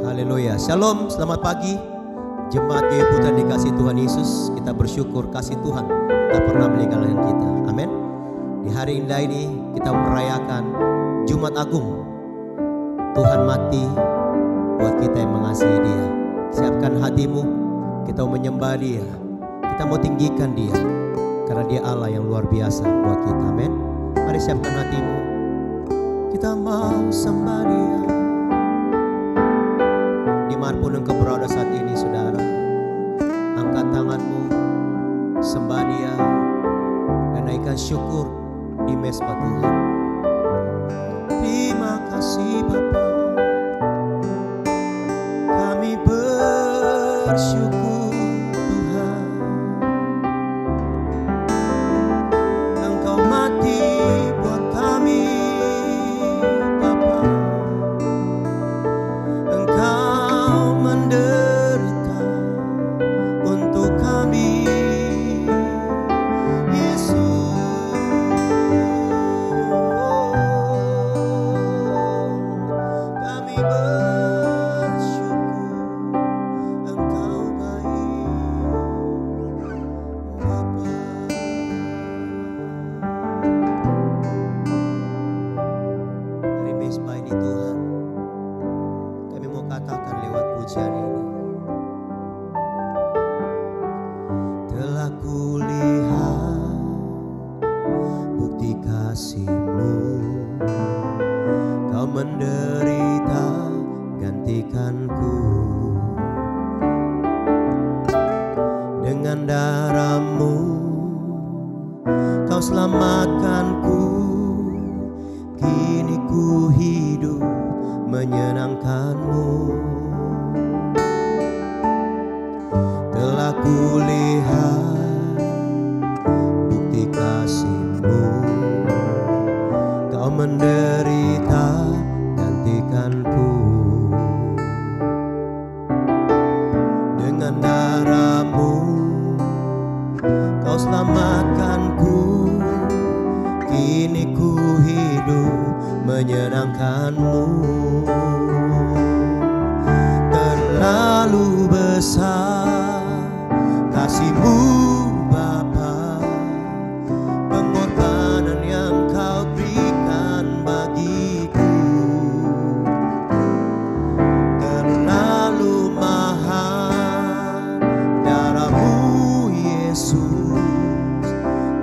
Haleluya. Shalom, selamat pagi. Jemaat GW Putra dikasih Tuhan Yesus. Kita bersyukur kasih Tuhan tak pernah meninggalkan kita. Amin. Di hari indah ini kita merayakan Jumat Agung. Tuhan mati buat kita yang mengasihi Dia. Siapkan hatimu, kita mau menyembah Dia. Kita mau tinggikan Dia, karena Dia Allah yang luar biasa buat kita. Amin. Mari siapkan hatimu. Kita mau sembah Dia. Dimanapun engkau berada saat ini, saudara, angkat tanganmu, sembah Dia, dan naikkan syukur di mezbah Tuhan. Terima kasih Bapa, kami bersyukur Tuhan, Engkau mati buat kami Bapa, Engkau menderita untuk kami Yesus. Kami bersyukur Engkau baik Bapa. Dari mezbah ini Tuhan, kami mau katakan lewat pujian ini, telah kulihat bukti kasih-Mu, Kau menderita gantikanku. Dengan darah-Mu Kau selamatkanku. Kini ku hidup menyenangkan-Mu. Telah kulihat bukti kasih-Mu, Kau menderita gantikanku. Dengan darah-Mu Kau selamatkanku. Kini ku hidup menyenangkan-Mu. Terlalu besar kasih-Mu Bapa, pengorbanan yang Kau berikan bagiku. Terlalu mahal darah-Mu Yesus,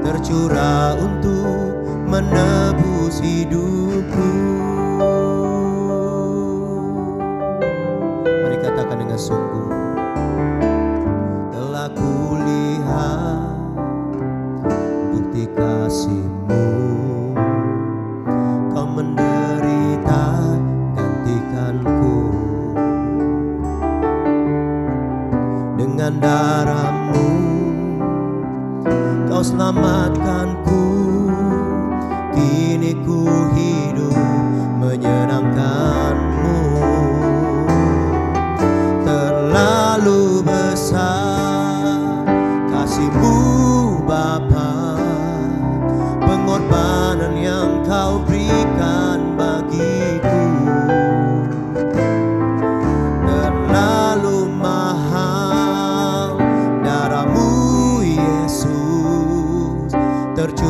tercurah untuk menebus hidupku. Mari katakan dengan sungguh, telah kulihat bukti kasih-Mu, Kau menderita gantikanku. Dengan darah-Mu Kau selamatkanku. Kini ku hidup menyenangkan-Mu. Terlalu besar kasih-Mu Bapa, pengorbanan yang Kau berikan bagiku. Terlalu mahal darah-Mu Yesus, tercurah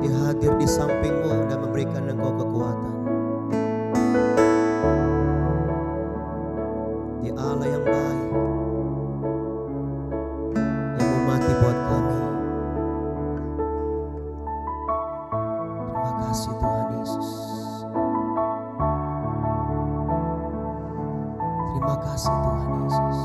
Dia hadir di sampingmu dan memberikan engkau kekuatan. Dia Allah yang baik, yang mau mati buat kami. Terima kasih Tuhan Yesus. Terima kasih Tuhan Yesus.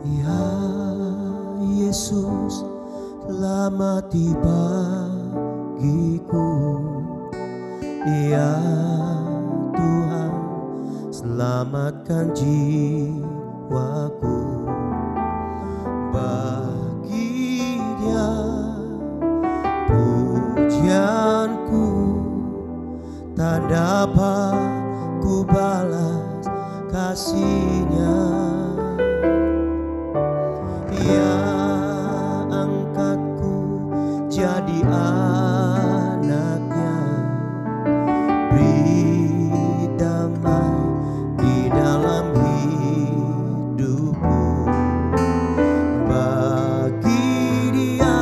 Ya Yesus, telah mati bagiku. Ya Tuhan, selamatkan jiwaku. Bagi Dia pujianku tak dapat ku balas kasih-Nya. Dia angkatku jadi anaknya, beri damai di dalam hidupku. Bagi Dia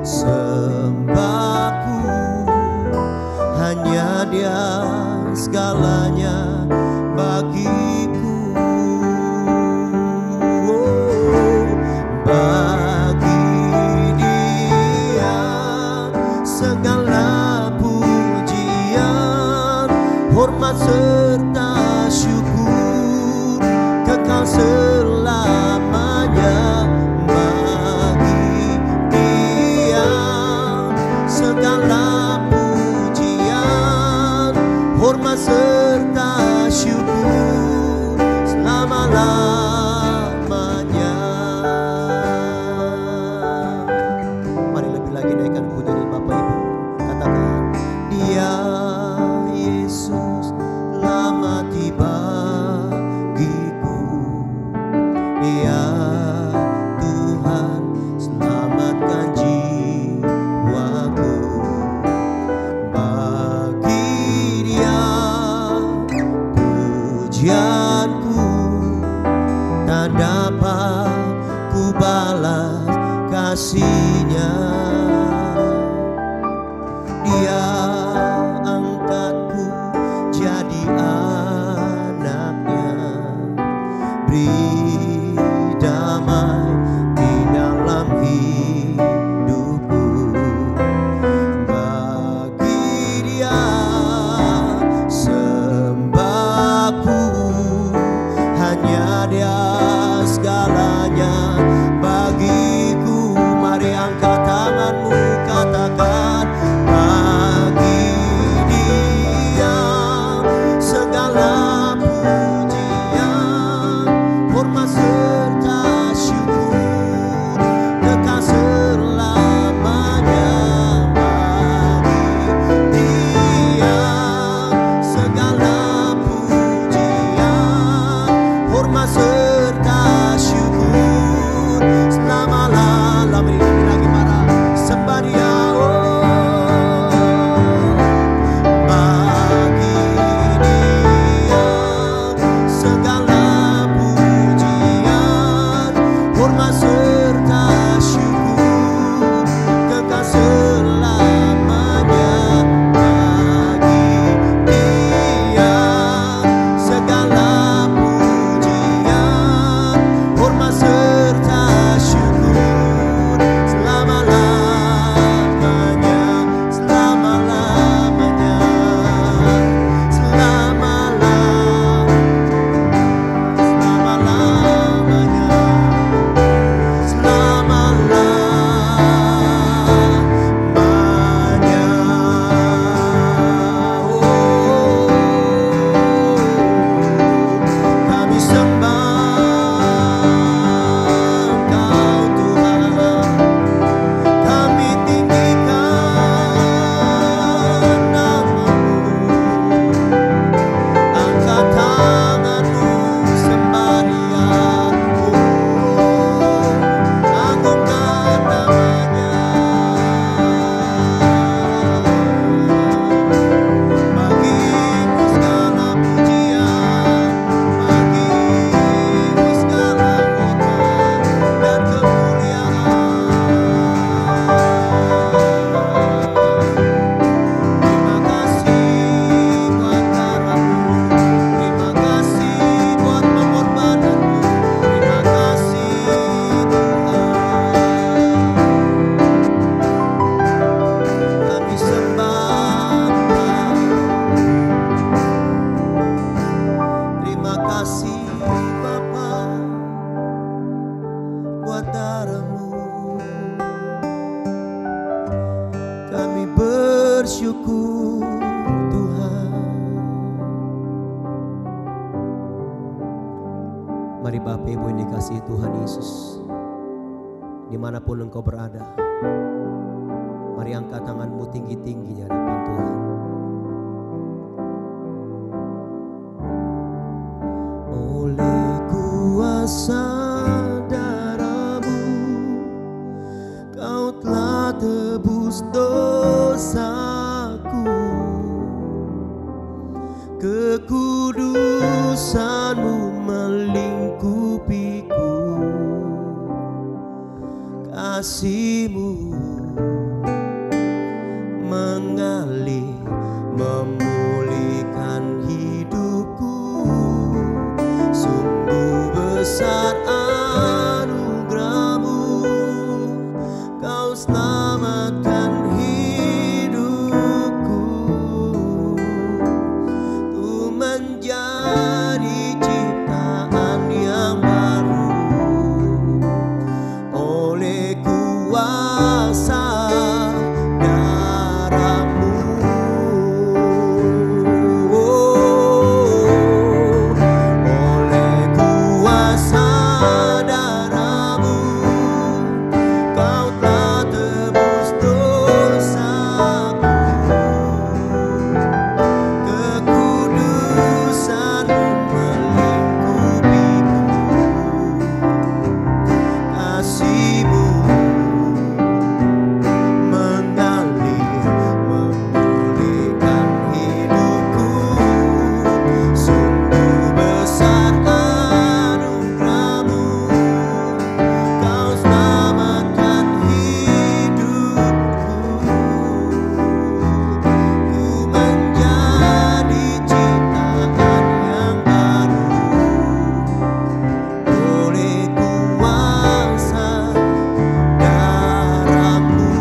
sembahku, hanya Dia segalanya bagiku. Bagi Dia segala pujian, hormat serta syukur kekal selamanya. Bagi Dia segala pujian, hormat serta syukur selama-lamanya. Mari lebih lagi naikkan pujian Bapak Ibu. Katakan, Dia Yesus telah mati bagiku. Dia Tuhan, selamatkan jiwaku. Bagi Dia pujianku tak dapat ku balas kasih-Nya. Dia angkatku jadi anaknya, beri damai di dalam hidupku. Bagi Dia sembahku, hanya Dia segalanya bagiku. Mari angkat tangan. Mari Bapak Ibu yang dikasihi Tuhan Yesus, dimanapun engkau berada, mari angkat tanganmu tinggi-tinggi di hadapan Tuhan. Oleh kuasa darah-Mu, Kau telah tebus dosaku. Kekudusan-Mu melingkupiku, kasih-Mu mengalir memulihkan hidupku. Sungguh besar anugerah-Mu, Kau selamatkan hidupku. Ku menjadi ciptaan yang baru oleh kuasa darah-Mu. Oleh kuasa darah-Mu, Kau telah tebus dosaku. Kekudusan-Mu melingkupiku, kasih-Mu mengalir memulihkan hidupku. Sungguh besar anugerah-Mu, Kau selamatkan hidupku. Ku menjadi ciptaan yang baru oleh kuasa darah-Mu.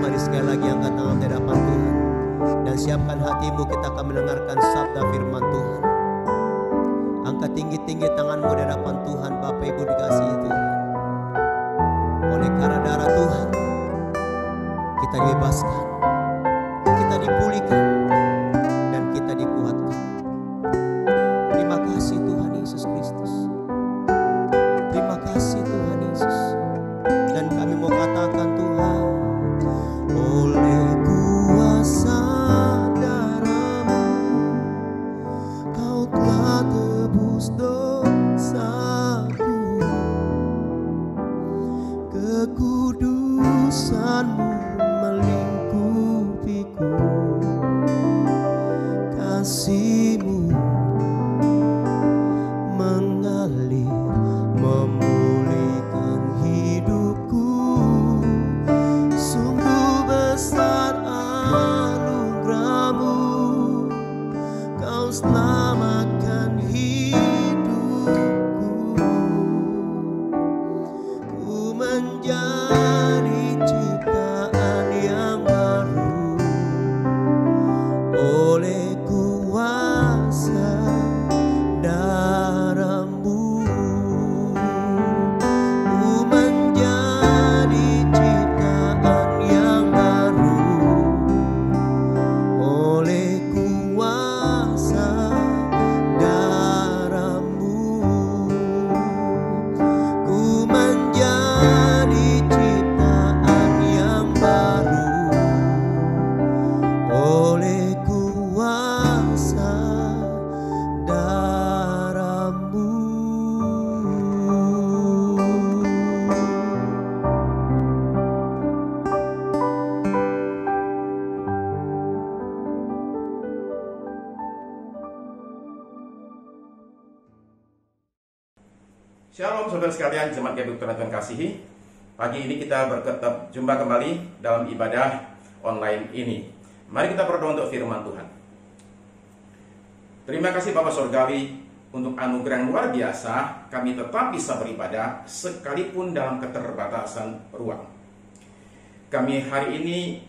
Mari sekali lagi angkat tangan di hadapan Tuhan dan siapkan hatimu, kita akan mendengarkan sabda firman Tuhan. Angkat tinggi-tinggi tanganmu di hadapan Tuhan. Bapak Ibu dikasihi Tuhan, oleh karena darah Tuhan kita dibebaskan, kita dipulihkan, dan kita dikuatkan. Terima kasih Tuhan Yesus Kristus. Terima kasih Tuhan Yesus. Dan kami mau katakan Tuhan, oleh kuasa darah-Mu, Kau telah tebus dosaku. Kekudusan-Mu melingkupiku, kasih-Mu mengalir memulihkan hidupku. Sungguh besar anugerah-Mu, Kau selamatkan hidupku. Ku menjadi ciptaan yang baru oleh kuasa darah-Mu. Ku menjadi ciptaan yang baru oleh kuasa darah-Mu. Ku menjadi ciptaan yang baru oleh kuasa darah-Mu. Shalom saudara sekalian, jemaat yang Tuhan kasihi. Pagi ini kita berjumpa kembali dalam ibadah online ini. Mari kita berdoa untuk firman Tuhan. Terima kasih Bapa Surgawi untuk anugerah yang luar biasa, kami tetap bisa beribadah sekalipun dalam keterbatasan ruang. Kami hari ini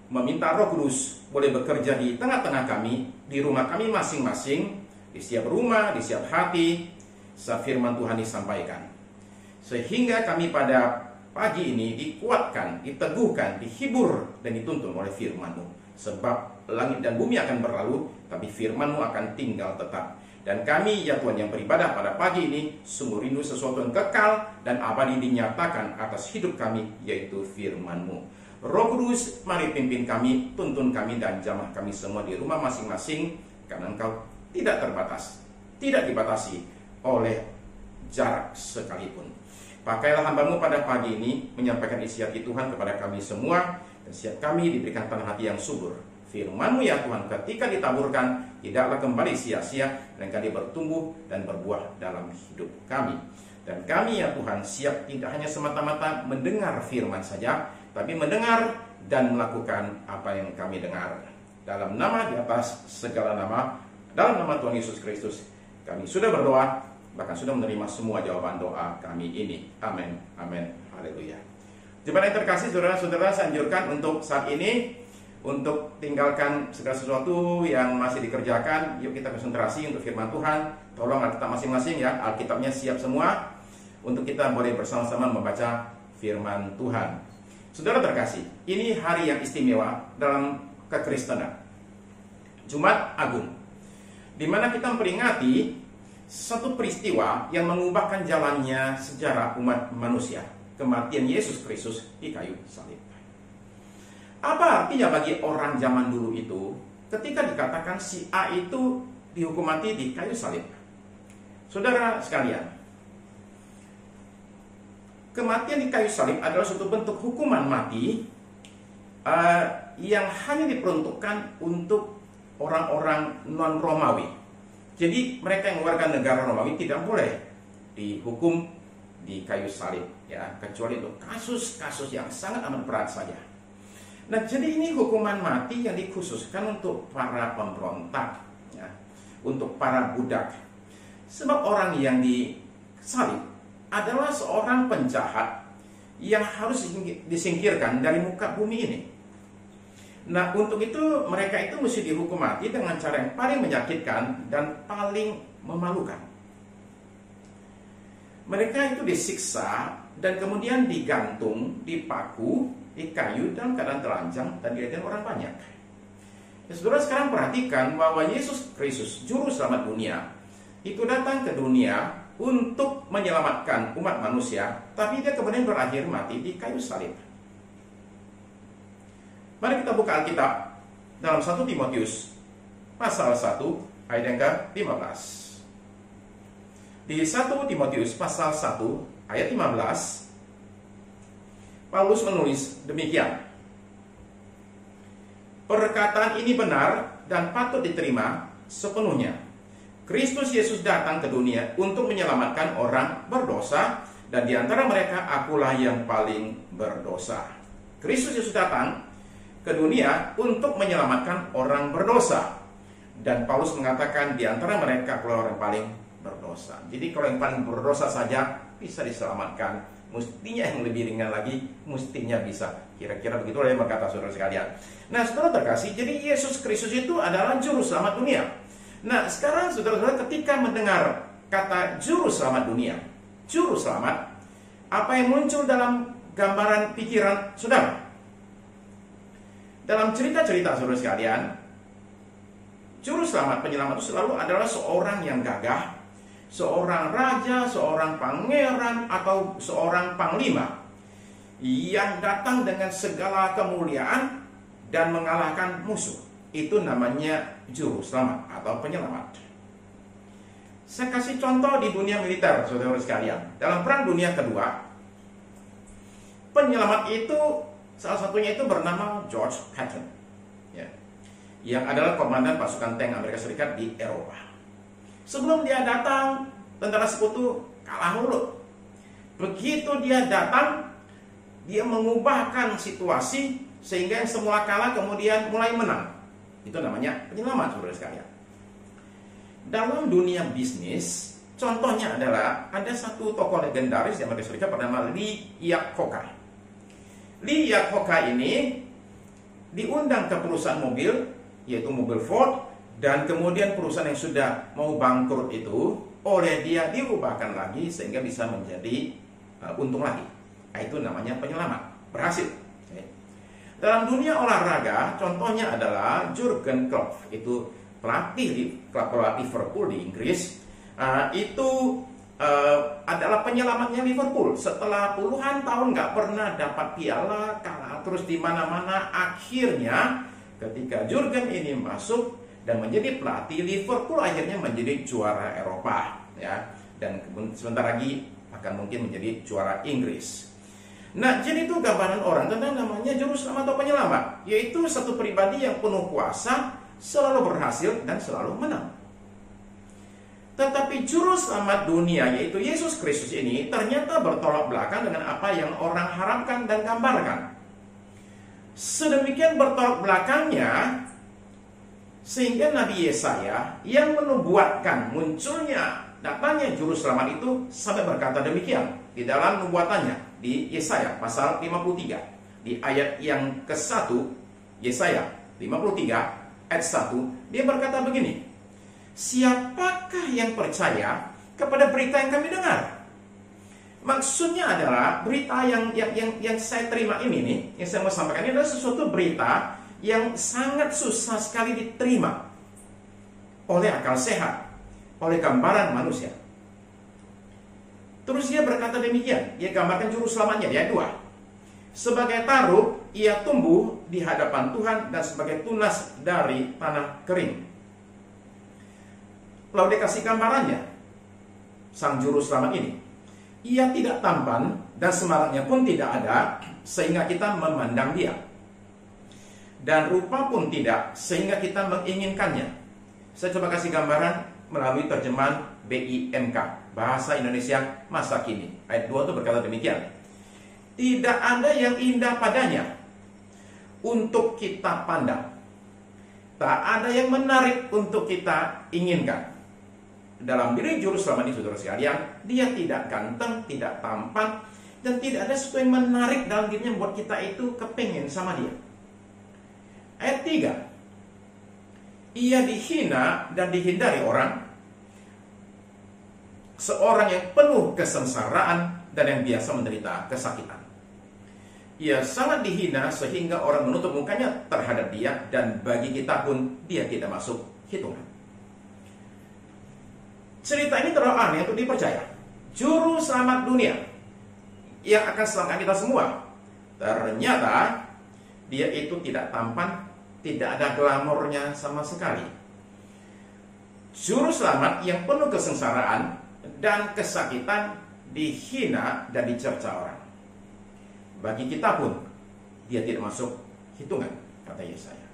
meminta Roh Kudus boleh bekerja di tengah-tengah kami, di rumah kami masing-masing, di setiap rumah, di setiap hati, saat firman Tuhan disampaikan, sehingga kami pada pagi ini dikuatkan, diteguhkan, dihibur, dan dituntun oleh firman-Mu. Sebab langit dan bumi akan berlalu, tapi firman-Mu akan tinggal tetap. Dan kami ya Tuhan yang beribadah pada pagi ini sungguh rindu sesuatu yang kekal dan abadi dinyatakan atas hidup kami, yaitu firman-Mu. Roh Kudus, mari pimpin kami, tuntun kami dan jamah kami semua di rumah masing-masing, karena Engkau tidak terbatas, tidak dibatasi oleh jarak sekalipun. Pakailah hamba-Mu pada pagi ini menyampaikan isi hati Tuhan kepada kami semua, dan siap kami diberikan tanah hati yang subur. Firman-Mu ya Tuhan ketika ditaburkan tidaklah kembali sia-sia, melainkan dia bertumbuh dan berbuah dalam hidup kami. Dan kami ya Tuhan siap tidak hanya semata-mata mendengar firman saja, tapi mendengar dan melakukan apa yang kami dengar. Dalam nama di atas segala nama, dalam nama Tuhan Yesus Kristus, kami sudah berdoa, bahkan sudah menerima semua jawaban doa kami ini. Amin, amin, haleluya. Jemaat yang terkasih, saudara-saudara, saya anjurkan untuk saat ini untuk tinggalkan segala sesuatu yang masih dikerjakan. Yuk kita konsentrasi untuk firman Tuhan. Tolong Alkitab masing-masing ya, Alkitabnya siap semua, untuk kita boleh bersama-sama membaca firman Tuhan. Saudara terkasih, ini hari yang istimewa dalam kekristenan, Jumat Agung, di mana kita memperingati satu peristiwa yang mengubahkan jalannya sejarah umat manusia, kematian Yesus Kristus di kayu salib. Apa artinya bagi orang zaman dulu itu ketika dikatakan si A itu dihukum mati di kayu salib? Saudara sekalian, kematian di kayu salib adalah suatu bentuk hukuman mati yang hanya diperuntukkan untuk orang-orang non-Romawi. Jadi mereka yang warga negara Romawi tidak boleh dihukum di kayu salib, ya, kecuali untuk kasus-kasus yang sangat amat berat saja. Nah, jadi ini hukuman mati yang dikhususkan untuk para pemberontak, ya, untuk para budak. Sebab orang yang disalib adalah seorang penjahat yang harus disingkirkan dari muka bumi ini. Nah, untuk itu mereka itu mesti dihukum mati dengan cara yang paling menyakitkan dan paling memalukan. Mereka itu disiksa dan kemudian digantung, dipaku di kayu dalam keadaan telanjang dan dilihat orang banyak. Ya, saudara sekarang perhatikan bahwa Yesus Kristus, juru selamat dunia, itu datang ke dunia untuk menyelamatkan umat manusia, tapi dia kemudian berakhir mati di kayu salib. Mari kita buka Alkitab dalam 1 Timotius pasal 1 ayat yang ke-15. Di 1 Timotius pasal 1 ayat 15, Paulus menulis demikian. Perkataan ini benar dan patut diterima sepenuhnya. Kristus Yesus datang ke dunia untuk menyelamatkan orang berdosa, dan di antara mereka akulah yang paling berdosa. Kristus Yesus datang ke dunia untuk menyelamatkan orang berdosa, dan Paulus mengatakan di antara mereka akulah orang paling berdosa. Jadi kalau yang paling berdosa saja bisa diselamatkan, mestinya yang lebih ringan lagi mestinya bisa. Kira-kira begitulah yang berkata saudara sekalian. Nah, saudara terkasih, jadi Yesus Kristus itu adalah juru selamat dunia. Nah, sekarang saudara-saudara ketika mendengar kata juru selamat dunia, juru selamat, apa yang muncul dalam gambaran pikiran saudara? Dalam cerita-cerita saudara sekalian, juru selamat, penyelamat itu selalu adalah seorang yang gagah, seorang raja, seorang pangeran, atau seorang panglima yang datang dengan segala kemuliaan dan mengalahkan musuh. Itu namanya juru selamat atau penyelamat. Saya kasih contoh di dunia militer, saudara sekalian. Dalam Perang Dunia Kedua, penyelamat itu salah satunya itu bernama George Patton, ya, yang adalah komandan pasukan tank Amerika Serikat di Eropa. Sebelum dia datang, tentara sekutu kalah mulu. Begitu dia datang, dia mengubahkan situasi sehingga yang semula kalah kemudian mulai menang. Itu namanya penyelamat, saudara sekalian. Dalam dunia bisnis, contohnya adalah ada satu tokoh legendaris di Amerika Serikat bernama Lee Iacocca. Lee Iacocca ini diundang ke perusahaan mobil, yaitu mobil Ford, dan kemudian perusahaan yang sudah mau bangkrut itu oleh dia diubahkan lagi sehingga bisa menjadi untung lagi. Nah, itu namanya penyelamat, berhasil. Dalam dunia olahraga, contohnya adalah Jurgen Klopp, itu pelatih di klub bola Liverpool di Inggris. Itu adalah penyelamatnya Liverpool setelah puluhan tahun nggak pernah dapat piala, kalah terus di mana-mana. Akhirnya ketika Jurgen ini masuk dan menjadi pelatih, Liverpool akhirnya menjadi juara Eropa, ya, dan sebentar lagi akan mungkin menjadi juara Inggris. Nah, jadi itu gambaran orang tentang namanya juru selamat atau penyelamat, yaitu satu pribadi yang penuh kuasa, selalu berhasil dan selalu menang. Tetapi juru selamat dunia, yaitu Yesus Kristus ini, ternyata bertolak belakang dengan apa yang orang harapkan dan gambarkan. Sedemikian bertolak belakangnya, sehingga Nabi Yesaya yang menubuatkan munculnya datangnya juru selamat itu sampai berkata demikian di dalam nubuatannya di Yesaya pasal 53 di ayat yang ke-1. Yesaya 53 ayat 1, dia berkata begini, siapakah yang percaya kepada berita yang kami dengar? Maksudnya adalah berita yang saya terima ini nih, yang saya mau sampaikan ini adalah sesuatu berita yang sangat susah sekali diterima oleh akal sehat, oleh gambaran manusia. Terus dia berkata demikian, dia gambarkan juru selamatnya di ayat 2. Sebagai taruk, ia tumbuh di hadapan Tuhan dan sebagai tunas dari tanah kering. Lalu dia kasih gambarannya, sang juru selamat ini. Ia tidak tampan dan semangatnya pun tidak ada, sehingga kita memandang dia. Dan rupa pun tidak, sehingga kita menginginkannya. Saya coba kasih gambaran melalui terjemahan BIMK, Bahasa Indonesia Masa Kini. Ayat 2 itu berkata demikian. Tidak ada yang indah padanya untuk kita pandang. Tak ada yang menarik untuk kita inginkan. Dalam diri juru selamat ini, saudara sekalian, dia tidak ganteng, tidak tampan, dan tidak ada sesuatu yang menarik dalam dirinya membuat kita itu kepingin sama dia. Ayat 3. Ia dihina dan dihindari orang, seorang yang penuh kesengsaraan dan yang biasa menderita kesakitan. Ia sangat dihina sehingga orang menutup mukanya terhadap dia, dan bagi kita pun dia tidak masuk hitungan. Cerita ini terlalu aneh untuk dipercaya. Juru selamat dunia yang akan selamatkan kita semua, ternyata dia itu tidak tampan, tidak ada glamornya sama sekali. Juru selamat yang penuh kesengsaraan dan kesakitan, dihina dan dicerca orang. Bagi kita pun dia tidak masuk hitungan, kata Yesaya.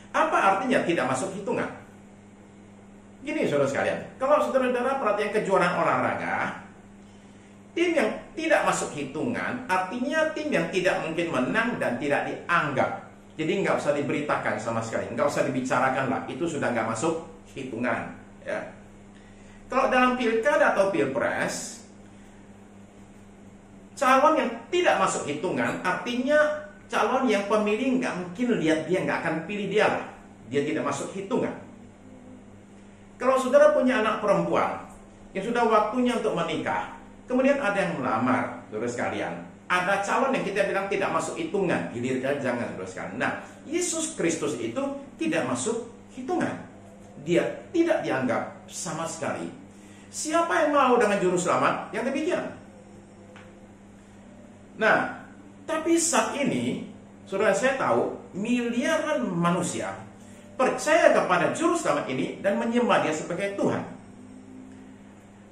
Apa artinya tidak masuk hitungan? Gini saudara sekalian, kalau saudara-saudara perhatian kejuaraan olahraga, tim yang tidak masuk hitungan artinya tim yang tidak mungkin menang dan tidak dianggap. Jadi nggak usah diberitakan sama sekali, nggak usah dibicarakan lah, itu sudah nggak masuk hitungan, ya. Kalau dalam pilkada atau pilpres, calon yang tidak masuk hitungan artinya calon yang pemilih nggak mungkin lihat dia, nggak akan pilih dia lah. Dia tidak masuk hitungan. Kalau saudara punya anak perempuan yang sudah waktunya untuk menikah, kemudian ada yang melamar, saudara sekalian, ada calon yang kita bilang tidak masuk hitungan, giliran jangan, saudara sekalian. Nah, Yesus Kristus itu tidak masuk hitungan. Dia tidak dianggap sama sekali. Siapa yang mau dengan juru selamat yang demikian? Nah, tapi saat ini, saudara, saya tahu miliaran manusia percaya kepada juru selamat ini dan menyembah dia sebagai Tuhan.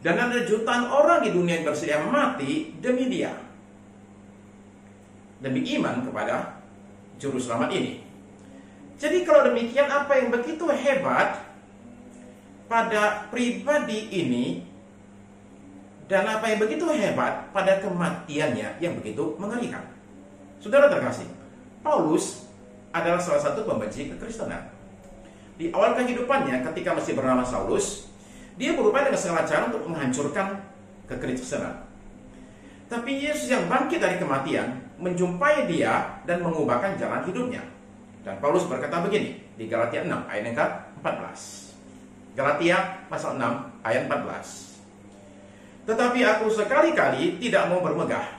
Dan ada jutaan orang di dunia yang bersedia mati demi dia, demi iman kepada juru selamat ini. Jadi kalau demikian, apa yang begitu hebat pada pribadi ini, dan apa yang begitu hebat pada kematiannya yang begitu mengerikan? Saudara terkasih, Paulus adalah salah satu pembenci kekristenan. Di awal kehidupannya ketika masih bernama Saulus, dia berupaya dengan segala cara untuk menghancurkan kekristenan. Tapi Yesus yang bangkit dari kematian menjumpai dia dan mengubahkan jalan hidupnya. Dan Paulus berkata begini di Galatia 6 ayat yang ke-14. Galatia pasal 6 ayat 14. Tetapi aku sekali-kali tidak mau bermegah,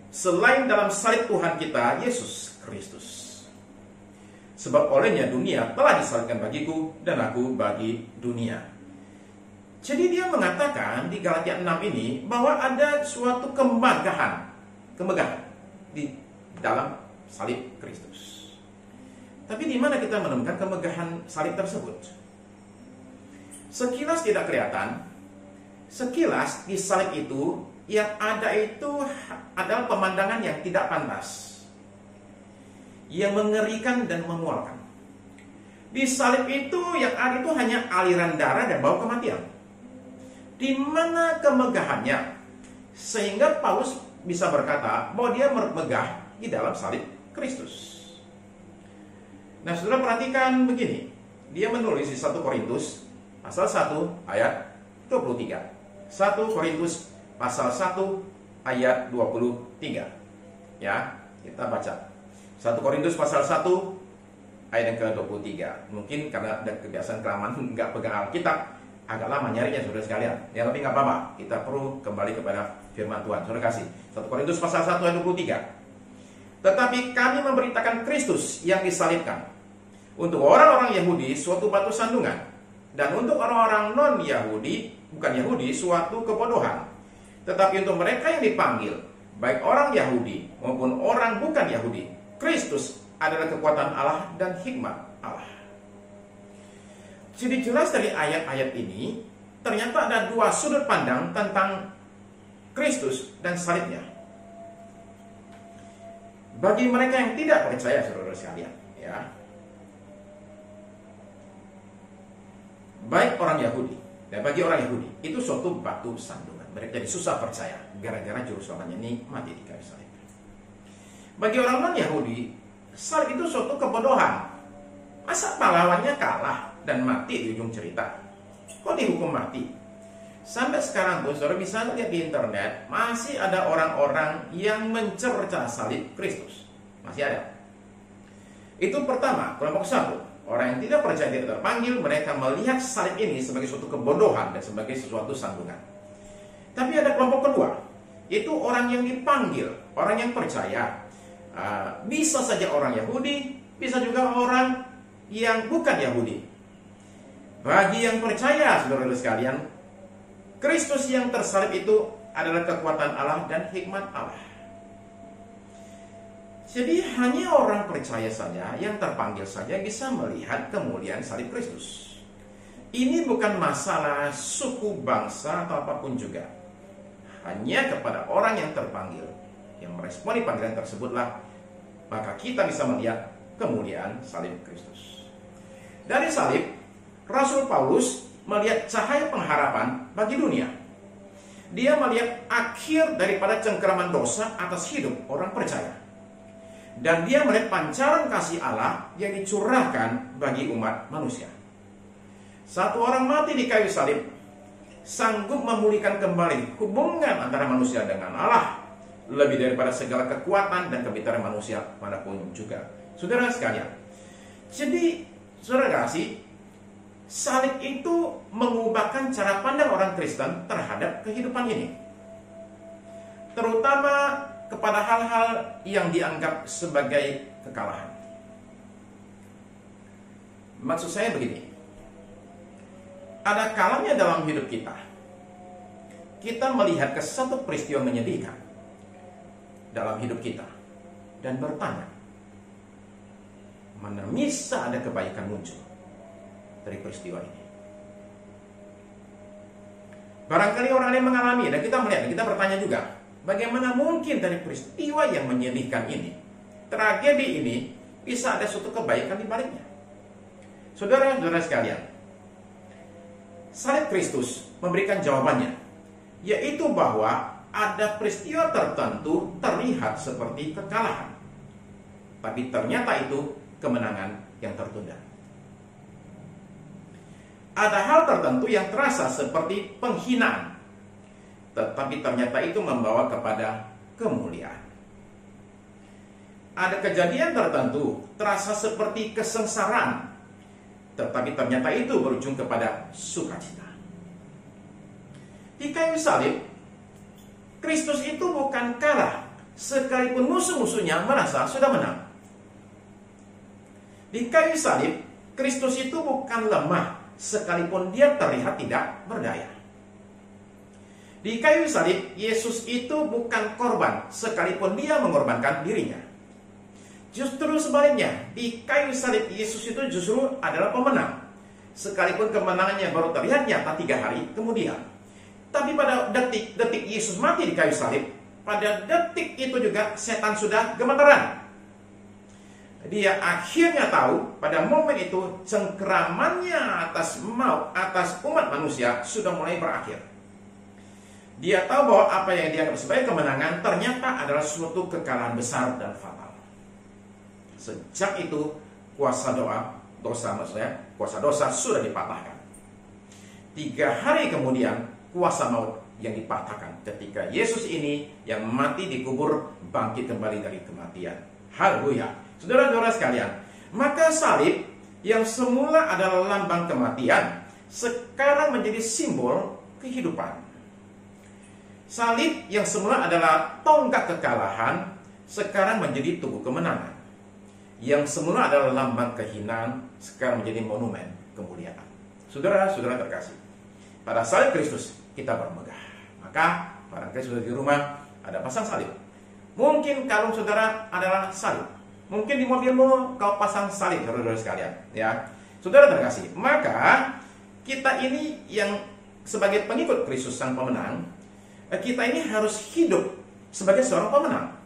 selain dalam salib Tuhan kita Yesus Kristus. Sebab olehnya dunia telah disalibkan bagiku dan aku bagi dunia. Jadi dia mengatakan di Galatia 6 ini bahwa ada suatu kemegahan di dalam salib Kristus. Tapi di mana kita menemukan kemegahan salib tersebut? Sekilas tidak kelihatan. Sekilas di salib itu yang ada itu adalah pemandangan yang tidak pantas, yang mengerikan dan memualkan. Di salib itu yang ada itu hanya aliran darah dan bau kematian. Di mana kemegahannya sehingga Paulus bisa berkata bahwa dia megah di dalam salib Kristus. Nah, saudara perhatikan begini. Dia menulis di 1 Korintus pasal 1 ayat 23. 1 Korintus pasal 1 ayat 23. Ya, kita baca. 1 Korintus pasal 1 ayat yang ke-23. Mungkin karena ada kebiasaan kelamaan nggak pegang Alkitab, agak lama nyarinya saudara sekalian. Ya, tapi nggak apa-apa. Kita perlu kembali kepada firman Tuhan. Saudara kasih. 1 Korintus pasal 1 ayat 23. Tetapi kami memberitakan Kristus yang disalibkan. Untuk orang-orang Yahudi suatu batu sandungan, dan untuk orang-orang non-Yahudi, bukan Yahudi, suatu kebodohan. Tetapi untuk mereka yang dipanggil, baik orang Yahudi maupun orang bukan Yahudi, Kristus adalah kekuatan Allah dan hikmat Allah. Jadi jelas dari ayat-ayat ini, ternyata ada dua sudut pandang tentang Kristus dan salibnya. Bagi mereka yang tidak percaya, saudara sekalian, ya, baik orang Yahudi dan bagi orang Yahudi itu suatu batu sandungan. Mereka jadi susah percaya gara-gara juru selamatnya ini mati di kayu salib. Bagi orang non Yahudi, salib itu suatu kebodohan. Masa pahlawannya kalah dan mati di ujung cerita? Kok dihukum mati? Sampai sekarang pun saudara bisa lihat di internet, masih ada orang-orang yang mencerca salib Kristus. Masih ada. Itu pertama, kelompok satu. Orang yang tidak percaya tidak terpanggil, mereka melihat salib ini sebagai suatu kebodohan dan sebagai sesuatu sandungan. Tapi ada kelompok kedua, itu orang yang dipanggil, orang yang percaya. Bisa saja orang Yahudi, bisa juga orang yang bukan Yahudi. Bagi yang percaya, saudara sekalian, Kristus yang tersalib itu adalah kekuatan Allah dan hikmat Allah. Jadi hanya orang percaya saja, yang terpanggil saja bisa melihat kemuliaan salib Kristus. Ini bukan masalah suku, bangsa, atau apapun juga. Hanya kepada orang yang terpanggil, yang meresponi panggilan tersebutlah, maka kita bisa melihat kemuliaan salib Kristus. Dari salib, Rasul Paulus melihat cahaya pengharapan bagi dunia. Dia melihat akhir daripada cengkeraman dosa atas hidup orang percaya. Dan dia melihat pancaran kasih Allah yang dicurahkan bagi umat manusia. Satu orang mati di kayu salib sanggup memulihkan kembali hubungan antara manusia dengan Allah, lebih daripada segala kekuatan dan kepintaran manusia manapun juga. Saudara sekalian, jadi saudara kasih, salib itu mengubahkan cara pandang orang Kristen terhadap kehidupan ini, terutama kepada hal-hal yang dianggap sebagai kekalahan. Maksud saya begini, ada kalanya dalam hidup kita melihat ke satu peristiwa menyedihkan dalam hidup kita dan bertanya, mana bisa ada kebaikan muncul dari peristiwa ini? Barangkali orang lain mengalami dan kita melihat dan kita bertanya juga, bagaimana mungkin dari peristiwa yang menyedihkan ini, tragedi ini, bisa ada suatu kebaikan di baliknya? Saudara-saudara sekalian, salib Kristus memberikan jawabannya, yaitu bahwa ada peristiwa tertentu terlihat seperti kekalahan, tapi ternyata itu kemenangan yang tertunda. Ada hal tertentu yang terasa seperti penghinaan, tetapi ternyata itu membawa kepada kemuliaan. Ada kejadian tertentu terasa seperti kesengsaraan, tetapi ternyata itu berujung kepada sukacita. Di kayu salib, Kristus itu bukan kalah sekalipun musuh-musuhnya merasa sudah menang. Di kayu salib, Kristus itu bukan lemah, sekalipun dia terlihat tidak berdaya. Di kayu salib, Yesus itu bukan korban, sekalipun dia mengorbankan dirinya. Justru sebaliknya, di kayu salib Yesus itu justru adalah pemenang, sekalipun kemenangannya baru terlihat nyata 3 hari kemudian. Tapi pada detik Yesus mati di kayu salib, pada detik itu juga setan sudah gemeteran. Dia akhirnya tahu pada momen itu cengkeramannya atas umat manusia sudah mulai berakhir. Dia tahu bahwa apa yang dianggap sebagai kemenangan ternyata adalah suatu kekalahan besar dan fatal. Sejak itu kuasa dosa sudah dipatahkan. 3 hari kemudian kuasa maut yang dipatahkan ketika Yesus ini yang mati dikubur bangkit kembali dari kematian. Haleluya. Saudara-saudara sekalian, maka salib yang semula adalah lambang kematian sekarang menjadi simbol kehidupan. Salib yang semula adalah tonggak kekalahan sekarang menjadi tubuh kemenangan. Yang semula adalah lambang kehinaan sekarang menjadi monumen kemuliaan. Saudara-saudara terkasih, pada salib Kristus kita bermegah. Maka barangkali saudara di rumah ada pasang salib. Mungkin kalung saudara adalah salib. Mungkin di mobilmu kau pasang salib, saudara-saudara sekalian. Ya, saudara terkasih. Maka kita ini yang sebagai pengikut Kristus sang pemenang, kita ini harus hidup sebagai seorang pemenang.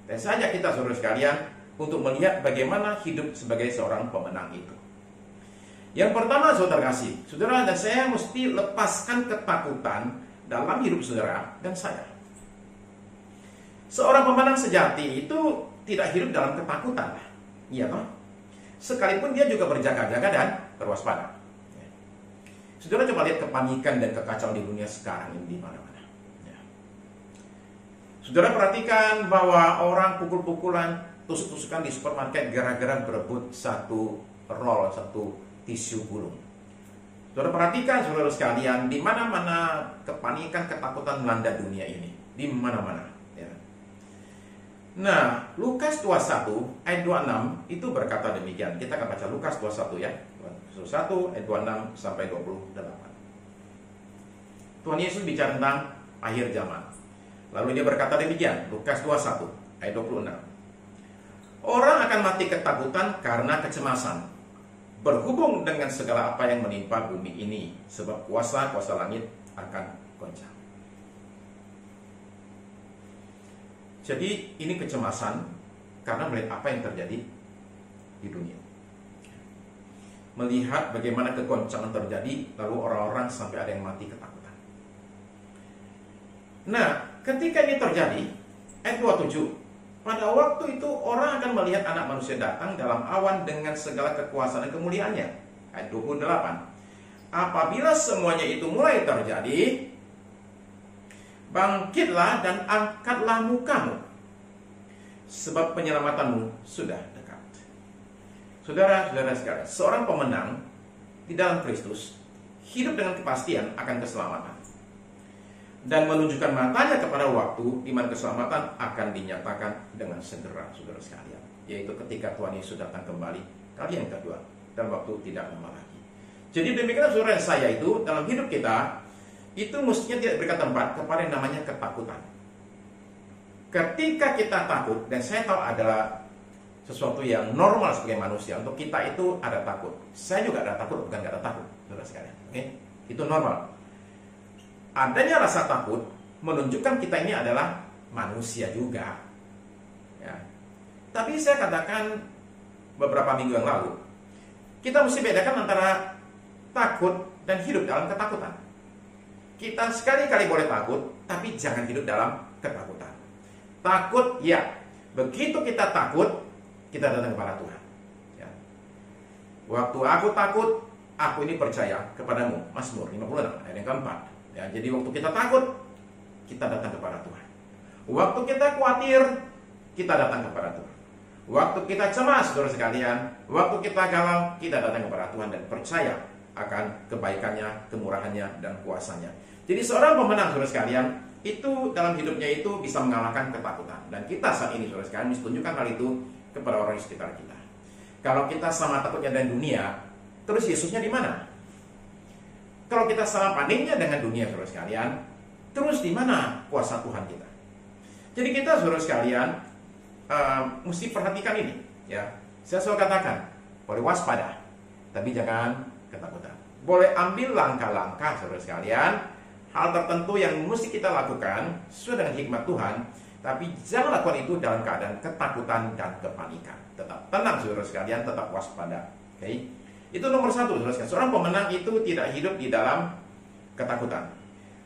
Dan saya ajak kita, saudara sekalian, untuk melihat bagaimana hidup sebagai seorang pemenang itu. Yang pertama, saudara kasih, saudara dan saya mesti lepaskan ketakutan dalam hidup saudara dan saya. Seorang pemenang sejati itu tidak hidup dalam ketakutan, iya toh? Sekalipun dia juga berjaga-jaga dan berwaspada. Saudara coba lihat kepanikan dan kekacauan di dunia sekarang ini di mana-mana. Saudara perhatikan bahwa orang pukul-pukulan, tusuk-tusukan di supermarket gara-gara berebut satu tisu gulung. Saudara perhatikan, saudara sekalian, di mana-mana kepanikan, ketakutan melanda dunia ini, di mana-mana. Ya. Nah, Lukas 21 ayat 26 itu berkata demikian. Kita akan baca Lukas 21 ya, 21 ayat 26 sampai 28. Tuhan Yesus bicara tentang akhir zaman. Lalu dia berkata demikian, Lukas 21 ayat 26. Orang akan mati ketakutan karena kecemasan, berhubung dengan segala apa yang menimpa bumi ini, sebab kuasa-kuasa langit akan goncang. Jadi ini kecemasan karena melihat apa yang terjadi di dunia. Melihat bagaimana kegoncangan terjadi, lalu orang-orang sampai ada yang mati ketakutan. Nah, ketika ini terjadi, ayat 27, pada waktu itu orang akan melihat anak manusia datang dalam awan dengan segala kekuasaan dan kemuliaannya. Ayat 28. Apabila semuanya itu mulai terjadi, bangkitlah dan angkatlah mukamu, sebab penyelamatanmu sudah dekat. Saudara-saudara sekalian, seorang pemenang di dalam Kristus hidup dengan kepastian akan keselamatan dan menunjukkan matanya kepada waktu di mana keselamatan akan dinyatakan dengan segera, saudara sekalian, yaitu ketika Tuhan Yesus datang kembali kali yang kedua dalam waktu tidak lama lagi. Jadi demikian saudara saya itu dalam hidup kita itu mestinya tidak berikan tempat kepada yang namanya ketakutan. Ketika kita takut, dan saya tahu adalah sesuatu yang normal sebagai manusia, untuk kita itu ada takut. Saya juga ada takut, bukan gak ada takut, saudara sekalian. Oke? Itu normal. Adanya rasa takut menunjukkan kita ini adalah manusia juga. Ya. Tapi saya katakan beberapa minggu yang lalu, kita mesti bedakan antara takut dan hidup dalam ketakutan. Kita sekali-kali boleh takut, tapi jangan hidup dalam ketakutan. Takut, ya. Begitu kita takut, kita datang kepada Tuhan. Ya. Waktu aku takut, aku ini percaya kepadamu. Mazmur 56 ayat yang keempat. Ya, jadi waktu kita takut, kita datang kepada Tuhan. Waktu kita khawatir, kita datang kepada Tuhan. Waktu kita cemas, saudara sekalian, waktu kita galau, kita datang kepada Tuhan dan percaya akan kebaikannya, kemurahannya, dan kuasanya. Jadi seorang pemenang, saudara sekalian, itu dalam hidupnya itu bisa mengalahkan ketakutan. Dan kita saat ini, saudara sekalian, bisa tunjukkan hal itu kepada orang di sekitar kita. Kalau kita sama takutnya dengan dunia, terus Yesusnya di mana? Kalau kita sama paniknya dengan dunia, saudara sekalian, terus di mana kuasa Tuhan kita? Jadi kita, saudara sekalian, mesti perhatikan ini, ya. Saya selalu katakan, boleh waspada, tapi jangan ketakutan. Boleh ambil langkah-langkah, saudara sekalian, hal tertentu yang mesti kita lakukan sesuai dengan hikmat Tuhan, tapi jangan lakukan itu dalam keadaan ketakutan dan kepanikan. Tetap tenang, saudara sekalian, tetap waspada. Oke? Itu nomor satu, saudara sekalian. Seorang pemenang itu tidak hidup di dalam ketakutan.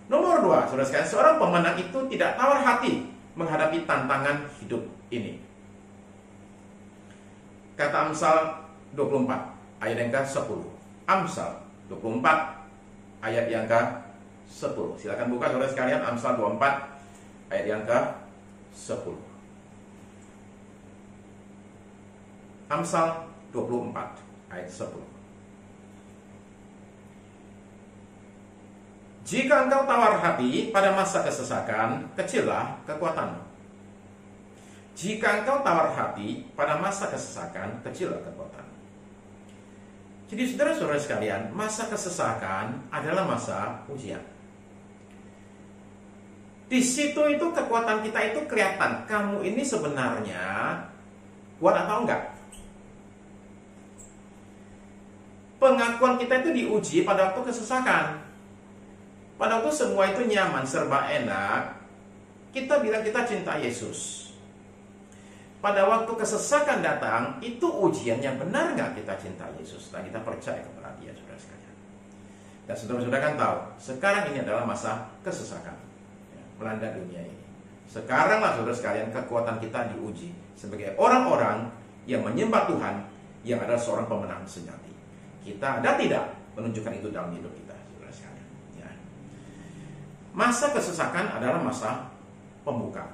Nomor dua, saudara sekalian, seorang pemenang itu tidak tawar hati menghadapi tantangan hidup ini. Kata Amsal 24 ayat yang ke-10. Amsal 24 ayat yang ke-10. Silakan buka, saudara sekalian, Amsal 24 ayat yang ke-10. Amsal 24 ayat 10. Jika engkau tawar hati pada masa kesesakan, kecillah kekuatanmu. Jika engkau tawar hati pada masa kesesakan, kecillah kekuatanmu. Jadi saudara-saudara sekalian, masa kesesakan adalah masa ujian. Di situ itu kekuatan kita itu kelihatan. Kamu ini sebenarnya kuat atau enggak? Pengakuan kita itu diuji pada waktu kesesakan. Pada waktu semua itu nyaman, serba enak, kita bilang kita cinta Yesus. Pada waktu kesesakan datang, itu ujian yang benar nggak kita cinta Yesus dan kita percaya kepada Dia, saudara sekalian. Dan saudara-saudara kan tahu, sekarang ini adalah masa kesesakan, ya, melanda dunia ini. Sekaranglah, saudara sekalian, kekuatan kita diuji sebagai orang-orang yang menyembah Tuhan, yang adalah seorang pemenang sejati. Kita ada tidak menunjukkan itu dalam hidup kita, saudara sekalian. Ya. Masa kesesakan adalah masa pembuka.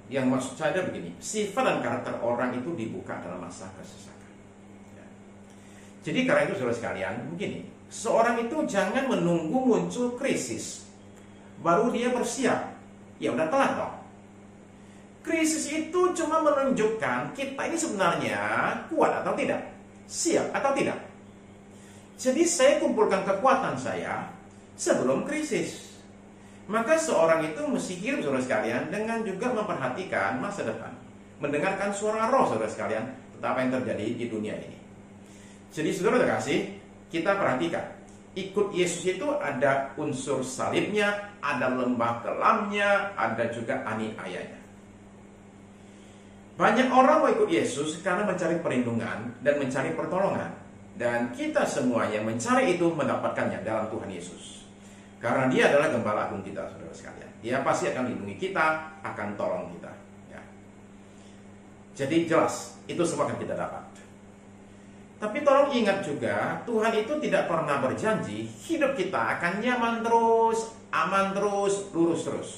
Yang maksud saya begini, sifat dan karakter orang itu dibuka dalam masa kesesakan. Ya. Jadi karena itu, saudara sekalian, begini, seorang itu jangan menunggu muncul krisis baru dia bersiap. Ya udah telat dong. Krisis itu cuma menunjukkan kita ini sebenarnya kuat atau tidak, siap atau tidak. Jadi saya kumpulkan kekuatan saya sebelum krisis. Maka seorang itu mesti hidup, saudara sekalian, dengan juga memperhatikan masa depan, mendengarkan suara roh, saudara sekalian, tentang apa yang terjadi di dunia ini. Jadi saudara terkasih, kita perhatikan, ikut Yesus itu ada unsur salibnya, ada lembah kelamnya, ada juga aniayanya. Banyak orang mau ikut Yesus karena mencari perlindungan dan mencari pertolongan. Dan kita semua yang mencari itu mendapatkannya dalam Tuhan Yesus. Karena Dia adalah gembala agung kita, saudara sekalian. Dia pasti akan lindungi kita, akan tolong kita. Ya. Jadi jelas, itu semua akan kita dapat. Tapi tolong ingat juga, Tuhan itu tidak pernah berjanji hidup kita akan nyaman terus, aman terus, lurus terus.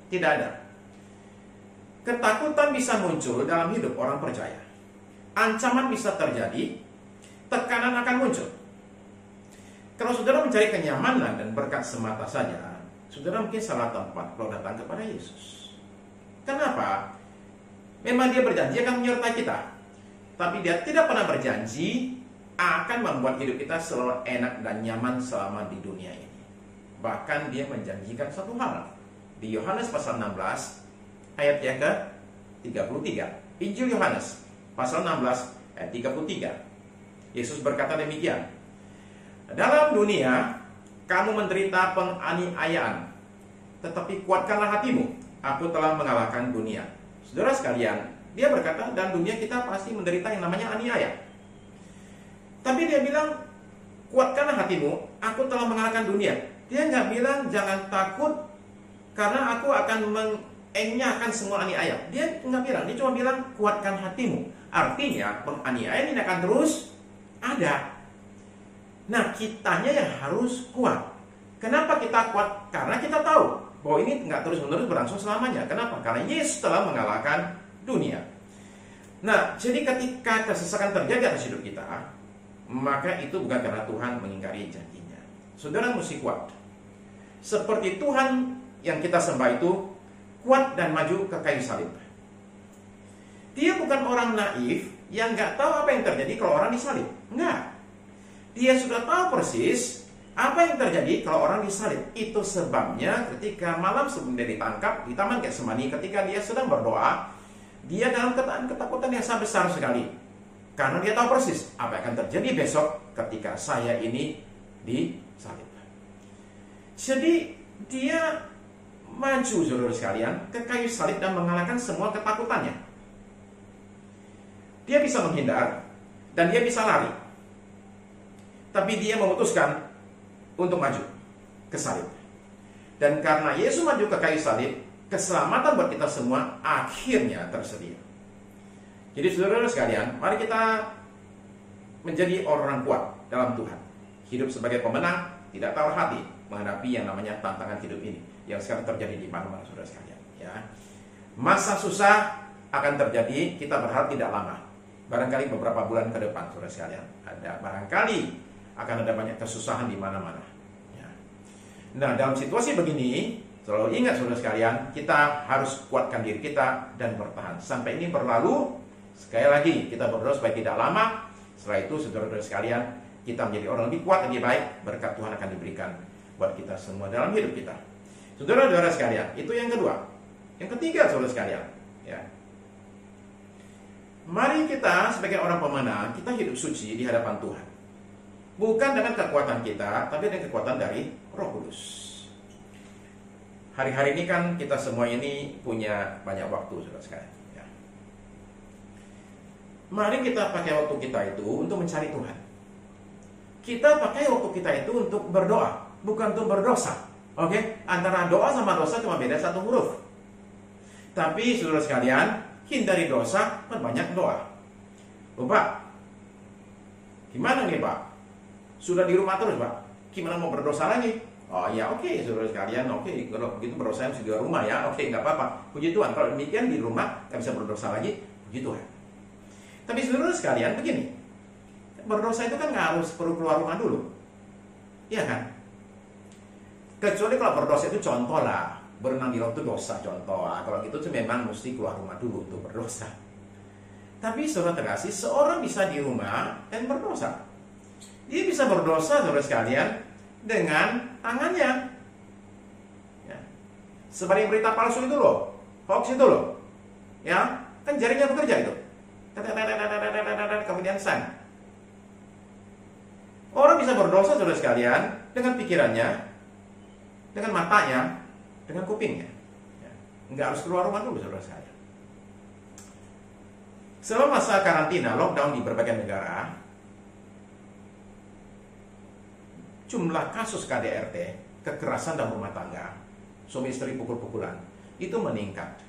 Tidak ada. Ketakutan bisa muncul dalam hidup orang percaya. Ancaman bisa terjadi, tekanan akan muncul. Kalau saudara mencari kenyamanan dan berkat semata saja, saudara mungkin salah tempat kalau datang kepada Yesus. Kenapa? Memang Dia berjanji akan menyertai kita, tapi Dia tidak pernah berjanji akan membuat hidup kita selalu enak dan nyaman selama di dunia ini. Bahkan Dia menjanjikan satu hal. Di Yohanes pasal 16 ayat yang ke-33. Injil Yohanes pasal 16 ayat 33. Yesus berkata demikian. Dalam dunia kamu menderita penganiayaan, tetapi kuatkanlah hatimu, aku telah mengalahkan dunia. Saudara sekalian, Dia berkata dalam dunia kita pasti menderita yang namanya aniaya. Tapi Dia bilang kuatkanlah hatimu, aku telah mengalahkan dunia. Dia nggak bilang jangan takut karena aku akan mengenyahkan semua aniaya. Dia nggak bilang, Dia cuma bilang kuatkan hatimu. Artinya penganiayaan ini akan terus ada. Nah, kitanya yang harus kuat. Kenapa kita kuat? Karena kita tahu bahwa ini nggak terus-menerus berlangsung selamanya. Kenapa? Karena Yesus telah mengalahkan dunia. Nah, jadi ketika kesesakan terjadi atas hidup kita, maka itu bukan karena Tuhan mengingkari janjinya. Saudara mesti kuat. Seperti Tuhan yang kita sembah itu kuat dan maju ke kayu salib. Dia bukan orang naif yang nggak tahu apa yang terjadi kalau orang disalib. Enggak. Dia sudah tahu persis apa yang terjadi kalau orang disalib. Itu sebabnya ketika malam sebelum dia ditangkap di Taman Getsemani, ketika dia sedang berdoa, dia dalam ketakutan yang sangat besar sekali. Karena dia tahu persis apa yang akan terjadi besok ketika saya ini disalib. Jadi dia maju, saudara sekalian, ke kayu salib dan mengalahkan semua ketakutannya. Dia bisa menghindar dan dia bisa lari. Tapi dia memutuskan untuk maju ke salib. Dan karena Yesus maju ke kayu salib, keselamatan buat kita semua akhirnya tersedia. Jadi saudara sekalian, mari kita menjadi orang kuat dalam Tuhan. Hidup sebagai pemenang, tidak tawar hati menghadapi yang namanya tantangan hidup ini yang sekarang terjadi di mana-mana, saudara sekalian. Ya, masa susah akan terjadi, kita berharap tidak lama. Barangkali beberapa bulan ke depan, saudara sekalian. Barangkali akan ada banyak kesusahan di mana-mana. Ya. Nah, dalam situasi begini, selalu ingat saudara sekalian, kita harus kuatkan diri kita dan bertahan sampai ini berlalu. Sekali lagi, kita berdoa supaya tidak lama. Setelah itu, saudara-saudara sekalian, kita menjadi orang lebih kuat, lebih baik. Berkat Tuhan akan diberikan buat kita semua dalam hidup kita. Saudara-saudara sekalian, itu yang kedua. Yang ketiga, saudara sekalian, ya. Mari kita sebagai orang pemenang, kita hidup suci di hadapan Tuhan. Bukan dengan kekuatan kita, tapi dengan kekuatan dari Roh Kudus. Hari-hari ini kan kita semua ini punya banyak waktu, saudara sekalian. Ya. Mari kita pakai waktu kita itu untuk mencari Tuhan. Kita pakai waktu kita itu untuk berdoa, bukan untuk berdosa. Oke? Antara doa sama dosa cuma beda satu huruf. Tapi saudara sekalian, hindari dosa, perbanyak doa. Pak, gimana nih Pak? Sudah di rumah terus Pak? Gimana mau berdosa lagi? Oh ya oke, saudara sekalian, oke. Kalau begitu berdosa mesti di rumah ya. Oke, nggak apa-apa. Puji Tuhan. Kalau demikian di rumah nggak bisa berdosa lagi. Puji Tuhan. Tapi saudara sekalian begini, berdosa itu kan nggak harus perlu keluar rumah dulu, iya kan? Kecuali kalau berdosa itu contoh lah, berenang di laut itu dosa contoh. Kalau gitu tuh memang mesti keluar rumah dulu untuk berdosa. Tapi saudara terkasih, seorang bisa di rumah dan berdosa. Dia bisa berdosa, saudara sekalian, dengan tangannya. Ya. Sebagai berita palsu itu loh, hoax itu loh, ya kan jaringnya bekerja itu. Kemudian sang. Orang bisa berdosa, saudara sekalian, dengan pikirannya, dengan matanya, dengan kupingnya. Ya. Nggak harus keluar rumah dulu, saudara sekalian. Selama masa karantina, lockdown di berbagai negara, jumlah kasus KDRT, kekerasan dalam rumah tangga, suami istri pukul-pukulan, itu meningkat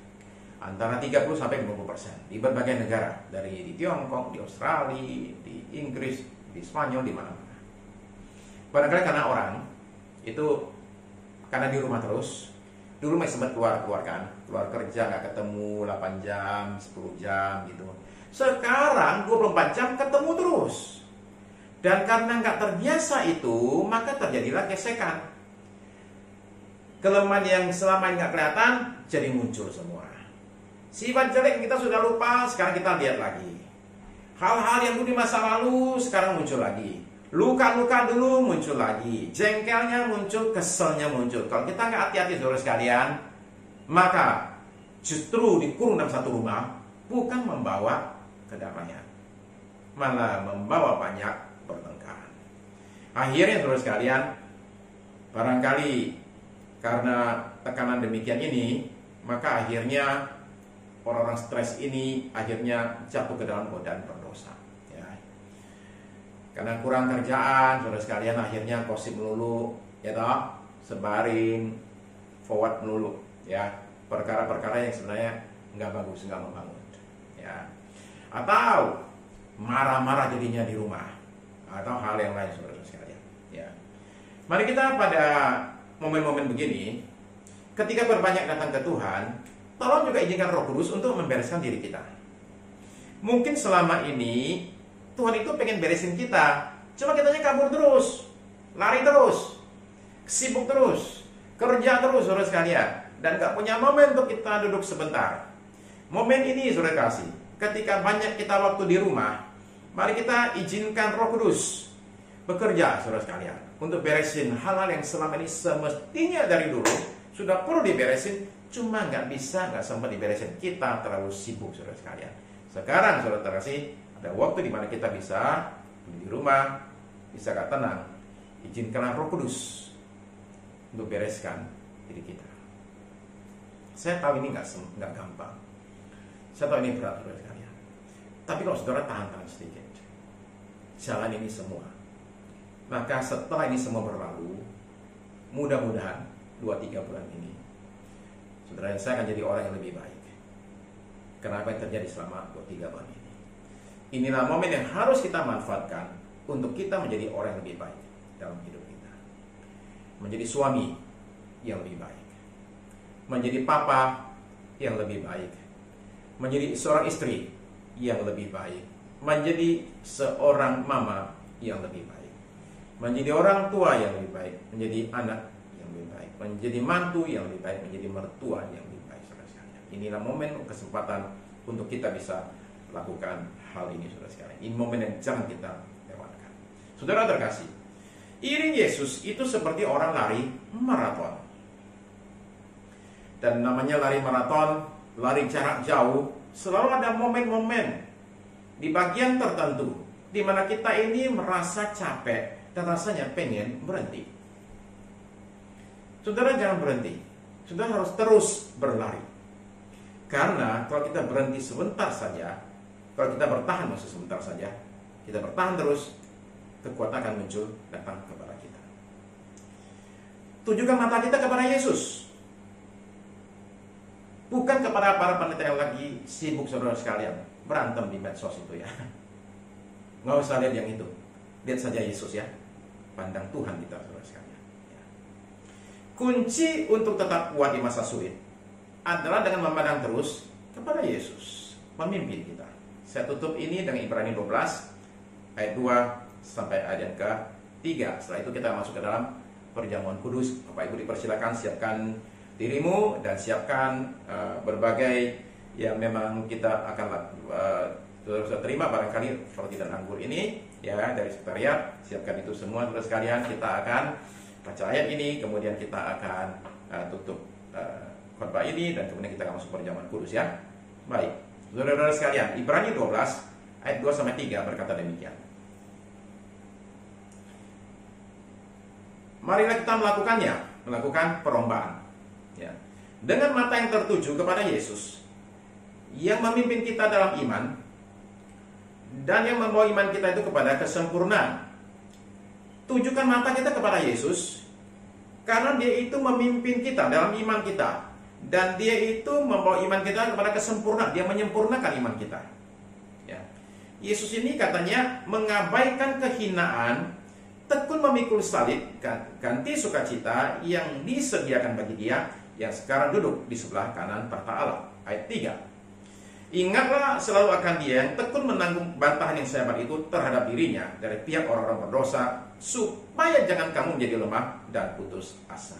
antara 30 sampai 50% di berbagai negara, dari di Tiongkok, di Australia, di Inggris, di Spanyol, di mana-mana. Barangkali karena orang itu karena di rumah terus, dulu masih sempat keluar kerja nggak ketemu 8 jam, 10 jam gitu. Sekarang 24 jam ketemu terus. Dan karena nggak terbiasa itu, maka terjadilah gesekan. Kelemahan yang selama ini nggak kelihatan, jadi muncul semua. Sifat jelek kita sudah lupa, sekarang kita lihat lagi. Hal-hal yang dulu di masa lalu, sekarang muncul lagi. Luka-luka dulu muncul lagi. Jengkelnya muncul, keselnya muncul. Kalau kita nggak hati-hati, saudara sekalian, maka justru dikurung dalam satu rumah, bukan membawa kedamaian, malah membawa banyak pertengkaran. Akhirnya saudara sekalian, barangkali karena tekanan demikian ini, maka akhirnya orang-orang stres ini akhirnya jatuh ke dalam godaan berdosa. Ya. Karena kurang kerjaan, saudara sekalian, akhirnya gosip melulu, ya toh, sebarin, forward melulu, ya, perkara-perkara yang sebenarnya nggak bagus, nggak membangun. Ya. Atau marah-marah jadinya di rumah, atau hal yang lain, saudara sekalian. Ya. Mari kita pada momen-momen begini, ketika berbanyak datang ke Tuhan, tolong juga izinkan Roh Kudus untuk membereskan diri kita. Mungkin selama ini Tuhan itu pengen beresin kita, cuma kitanya kabur terus, lari terus, sibuk terus, kerja terus, saudara sekalian, dan gak punya momen untuk kita duduk sebentar. Momen ini, saudara kasih, ketika banyak kita waktu di rumah, mari kita izinkan Roh Kudus bekerja, saudara sekalian, untuk beresin hal-hal yang selama ini semestinya dari dulu sudah perlu diberesin, cuma nggak sempat diberesin. Kita terlalu sibuk, saudara sekalian. Sekarang, saudara terkasih, ada waktu di mana kita bisa di rumah, bisa gak tenang. Izinkanlah Roh Kudus untuk bereskan diri kita. Saya tahu ini nggak gampang. Saya tahu ini berat, saudara sekalian. Tapi kalau saudara tahan sedikit, jalan ini semua, maka setelah ini semua berlalu, mudah-mudahan 2-3 bulan ini, saudara dan saya akan jadi orang yang lebih baik. Kenapa yang terjadi selama 2-3 bulan ini? Inilah momen yang harus kita manfaatkan untuk kita menjadi orang yang lebih baik dalam hidup kita. Menjadi suami yang lebih baik, menjadi papa yang lebih baik, menjadi seorang istri yang lebih baik, menjadi seorang mama yang lebih baik, menjadi orang tua yang lebih baik, menjadi anak yang lebih baik, menjadi mantu yang lebih baik, menjadi mertua yang lebih baik, saudara sekalian. Inilah momen kesempatan untuk kita bisa lakukan hal ini, saudara sekalian. Ini momen yang jangan kita lewatkan. Saudara terkasih, iring Yesus itu seperti orang lari maraton. Dan namanya lari maraton, lari jarak jauh, selalu ada momen-momen di bagian tertentu di mana kita ini merasa capek dan rasanya pengen berhenti. Saudara jangan berhenti. Saudara harus terus berlari. Karena kalau kita berhenti sebentar saja, kalau kita bertahan sebentar saja, kita bertahan terus, kekuatan akan muncul datang kepada kita. Tujukan mata kita kepada Yesus, bukan kepada para pendeta yang lagi sibuk, saudara sekalian, berantem di medsos itu ya. Nggak usah lihat yang itu, lihat saja Yesus ya. Pandang Tuhan kita, saudara sekalian ya. Kunci untuk tetap kuat di masa sulit adalah dengan memandang terus kepada Yesus, memimpin kita. Saya tutup ini dengan Ibrani 12 ayat 2 sampai ayat yang ke-3. Setelah itu kita masuk ke dalam perjamuan kudus. Bapak Ibu dipersilakan siapkan dirimu dan siapkan berbagai yang memang kita akan terima barangkali roti dan anggur ini ya dari sekretariat. Siapkan itu semua, saudara sekalian. Kita akan baca ayat ini, kemudian kita akan tutup khotbah ini, dan kemudian kita akan masuk perjamuan kudus ya. Baik, saudara-saudara sekalian, Ibrani 12 ayat 2 sampai 3 berkata demikian. Marilah kita melakukan perlombaan ya, dengan mata yang tertuju kepada Yesus yang memimpin kita dalam iman dan yang membawa iman kita itu kepada kesempurnaan. Tujukan mata kita kepada Yesus karena Dia itu memimpin kita dalam iman kita, dan Dia itu membawa iman kita kepada kesempurnaan. Dia menyempurnakan iman kita ya. Yesus ini katanya mengabaikan kehinaan, tekun memikul salib, ganti sukacita yang disediakan bagi Dia yang sekarang duduk di sebelah kanan tahta Allah. Ayat 3. Ingatlah selalu akan Dia yang tekun menanggung bantahan yang sehebat itu terhadap dirinya dari pihak orang-orang berdosa, supaya jangan kamu menjadi lemah dan putus asa.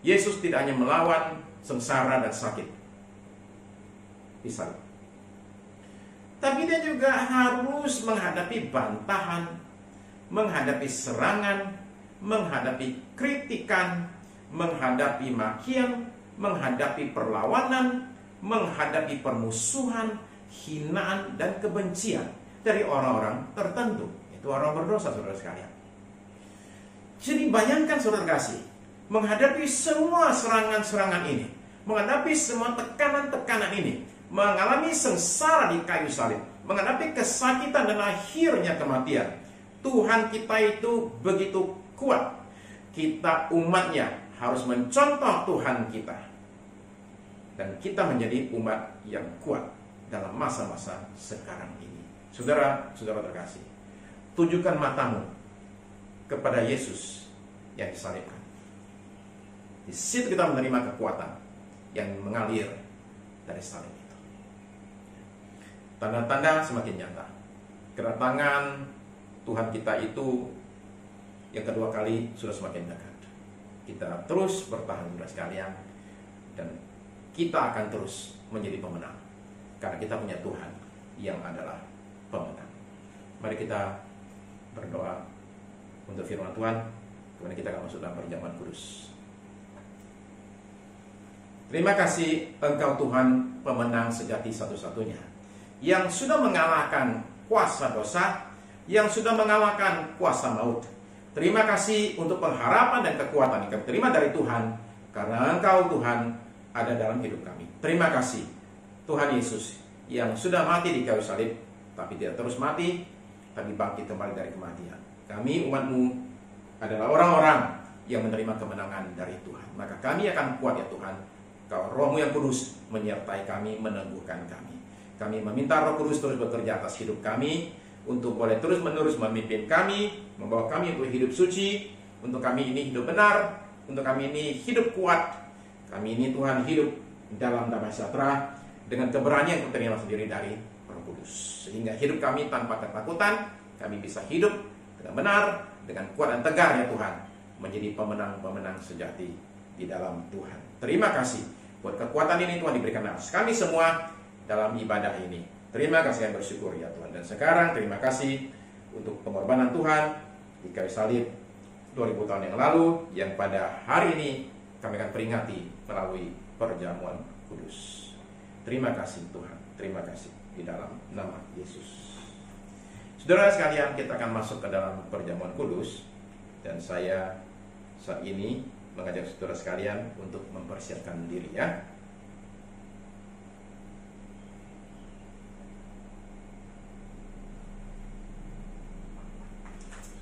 Yesus tidak hanya melawan sengsara dan sakit di salib, tapi Dia juga harus menghadapi bantahan, menghadapi serangan, menghadapi kritikan, menghadapi makian, menghadapi perlawanan, menghadapi permusuhan, hinaan, dan kebencian dari orang-orang tertentu. Itu orang berdosa, saudara sekalian. Jadi bayangkan, saudara kasih, menghadapi semua serangan-serangan ini, menghadapi semua tekanan-tekanan ini, mengalami sengsara di kayu salib, menghadapi kesakitan dan akhirnya kematian. Tuhan kita itu begitu kuat. Kita umatnya harus mencontoh Tuhan kita, dan kita menjadi umat yang kuat dalam masa-masa sekarang ini. Saudara-saudara terkasih, tujukan matamu kepada Yesus yang disalibkan. Di situ kita menerima kekuatan yang mengalir dari salib itu. tanda-tanda semakin nyata. Kedatangan Tuhan kita itu yang kedua kali sudah semakin dekat. Kita terus bertahan saudara sekalian, dan kita akan terus menjadi pemenang karena kita punya Tuhan yang adalah pemenang. Mari kita berdoa untuk firman Tuhan, kemudian kita akan masuk dalam perjamuan kudus. Terima kasih Engkau Tuhan, pemenang sejati satu-satunya, yang sudah mengalahkan kuasa dosa, yang sudah mengalahkan kuasa maut. Terima kasih untuk pengharapan dan kekuatan yang kami terima dari Tuhan, karena Engkau Tuhan ada dalam hidup kami. Terima kasih Tuhan Yesus yang sudah mati di kayu salib, tapi tidak terus mati, tapi bangkit kembali dari kematian. Kami umat-Mu adalah orang-orang yang menerima kemenangan dari Tuhan. Maka kami akan kuat ya Tuhan. Kau Roh-Mu yang kudus menyertai kami, meneguhkan kami. Kami meminta Roh Kudus terus bekerja atas hidup kami, untuk boleh terus-menerus memimpin kami, membawa kami untuk hidup suci, untuk kami ini hidup benar, untuk kami ini hidup kuat. Kami ini Tuhan hidup dalam damai sejahtera dengan keberanian yang terima sendiri dari Roh Kudus, sehingga hidup kami tanpa ketakutan, kami bisa hidup dengan benar, dengan kuat dan tegar ya Tuhan, menjadi pemenang-pemenang sejati di dalam Tuhan. Terima kasih buat kekuatan ini Tuhan diberikan atas kami semua dalam ibadah ini. Terima kasih dan bersyukur ya Tuhan. Dan sekarang terima kasih untuk pengorbanan Tuhan di kayu salib 2000 tahun yang lalu, yang pada hari ini kami akan peringati melalui perjamuan kudus. Terima kasih Tuhan, terima kasih di dalam nama Yesus. Saudara sekalian, kita akan masuk ke dalam perjamuan kudus, dan saya saat ini mengajak saudara sekalian untuk mempersiapkan diri ya.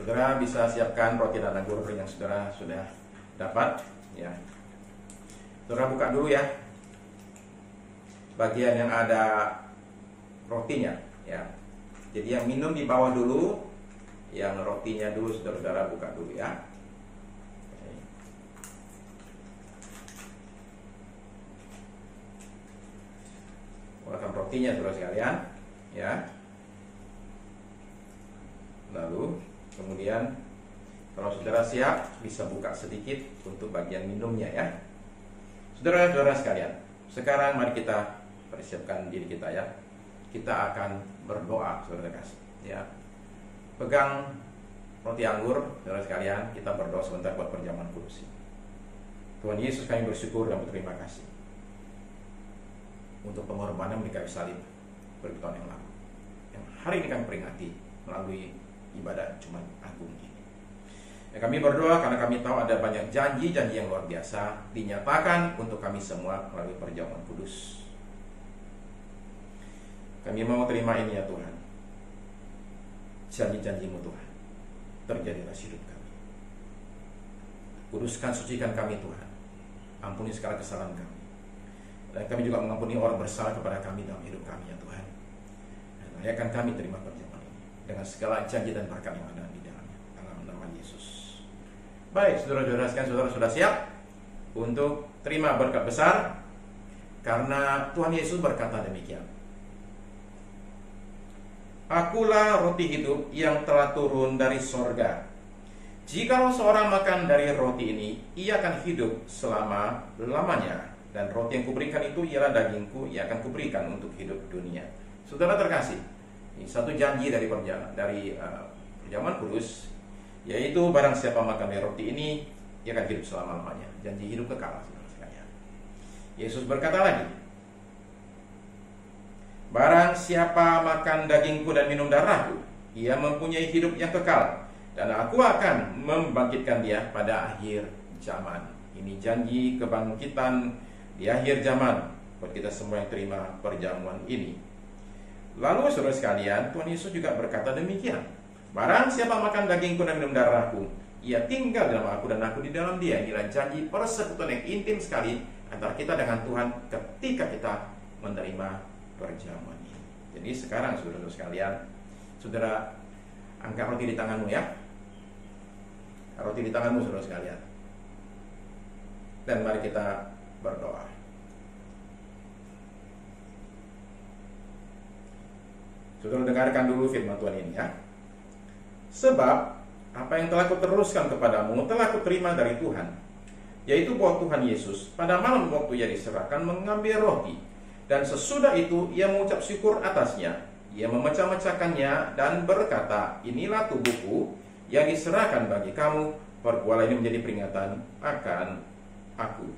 Saudara bisa siapkan roti dan anggur yang saudara sudah dapat ya. Saudara buka dulu ya bagian yang ada rotinya ya. Jadi yang minum di bawah dulu, yang rotinya dulu saudara buka dulu ya. Bukakan rotinya saudara sekalian ya. Lalu kemudian kalau saudara siap, bisa buka sedikit untuk bagian minumnya ya. Saudara-saudara sekalian, sekarang mari kita persiapkan diri kita ya. Kita akan berdoa saudara kasih ya. Pegang roti anggur saudara sekalian, kita berdoa sebentar buat perjamuan kudus. Tuhan Yesus, kami bersyukur dan berterima kasih untuk pengorbanan di kayu salib beribu tahun yang lalu, yang hari ini kami peringati melalui ibadah Jumat Agung ini. Ya, kami berdoa karena kami tahu ada banyak janji-janji yang luar biasa dinyatakan untuk kami semua melalui perjamuan kudus. Kami mau terima ini ya Tuhan. Janji-janji-Mu Tuhan terjadi atas hidup kami. Kuduskan, sucikan kami Tuhan. Ampuni segala kesalahan kami. Dan kami juga mengampuni orang bersalah kepada kami dalam hidup kami ya Tuhan. Dan layakan kami terima perjamuan dengan segala janji dan berkat yang ada di dalamnya, dalam nama Yesus. Baik, saudara-saudara sekalian, saudara sudah siap untuk terima berkat besar, karena Tuhan Yesus berkata demikian. Akulah roti hidup yang telah turun dari sorga. Jikalau seorang makan dari roti ini, ia akan hidup selama-lamanya. Dan roti yang kuberikan itu ialah dagingku yang akan kuberikan untuk hidup dunia. Saudara terkasih, ini satu janji dari perjamuan kudus, yaitu barang siapa makan dari roti ini, ia akan hidup selama-lamanya. Janji hidup kekal, saudara sekalian. Yesus berkata lagi, barang siapa makan dagingku dan minum darahku, ia mempunyai hidup yang kekal, dan aku akan membangkitkan dia pada akhir zaman. Ini janji kebangkitan di akhir zaman buat kita semua yang terima perjamuan ini. Lalu saudara sekalian, Tuhan Yesus juga berkata demikian. Barang siapa makan dagingku dan minum darahku, ia tinggal dalam aku dan aku di dalam dia. Inilah janji persekutuan yang intim sekali antara kita dengan Tuhan ketika kita menerima perjamuan ini. Jadi sekarang saudara sekalian, saudara angkat roti di tanganmu ya. Roti di tanganmu saudara sekalian. Dan mari kita berdoa. Saudara dengarkan dulu firman Tuhan ini ya. Sebab apa yang telah kuteruskan kepadamu telah kuterima dari Tuhan, yaitu bahwa Tuhan Yesus pada malam waktu ia diserahkan mengambil roti, dan sesudah itu ia mengucap syukur atasnya. Ia memecah-mecahkannya dan berkata, inilah tubuhku yang diserahkan bagi kamu, perbuatlah ini menjadi peringatan akan aku.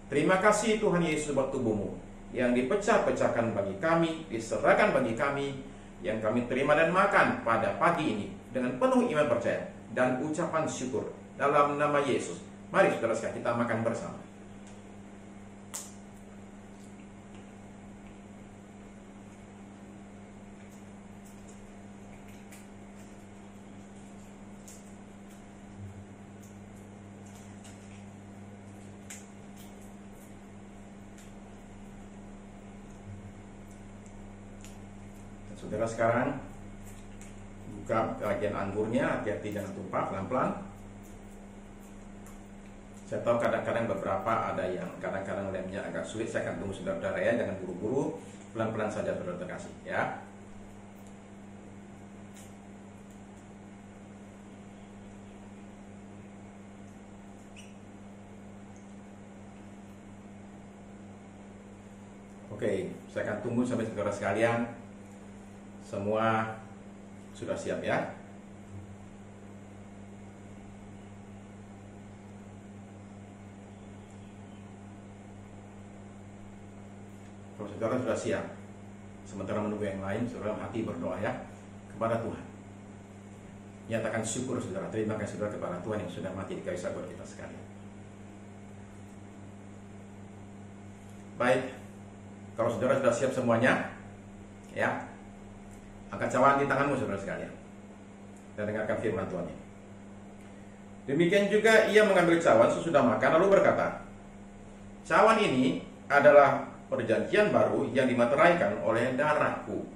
Terima kasih Tuhan Yesus buat tubuhmu yang dipecah-pecahkan bagi kami, diserahkan bagi kami, yang kami terima dan makan pada pagi ini dengan penuh iman percaya dan ucapan syukur dalam nama Yesus. Mari saudara sekalian kita makan bersama. Saudara sekarang buka bagian anggurnya, hati-hati jangan tumpah, pelan-pelan. Saya tahu kadang-kadang beberapa ada yang kadang-kadang lemnya agak sulit, saya akan tunggu saudara-saudara ya, jangan buru-buru, pelan-pelan saja saudara terkasih ya. Oke, saya akan tunggu sampai saudara sekalian semua sudah siap ya. Kalau saudara sudah siap, sementara menunggu yang lain, saudara hati berdoa ya kepada Tuhan. Nyatakan syukur saudara, terima kasih saudara kepada Tuhan yang sudah mati di kayu salib buat kita sekalian. Baik, kalau saudara sudah siap semuanya, ya, angkat cawan di tanganmu saudara sekalian dan dengarkan firman Tuhan ini. Demikian juga ia mengambil cawan sesudah makan lalu berkata, cawan ini adalah perjanjian baru yang dimateraikan oleh darahku.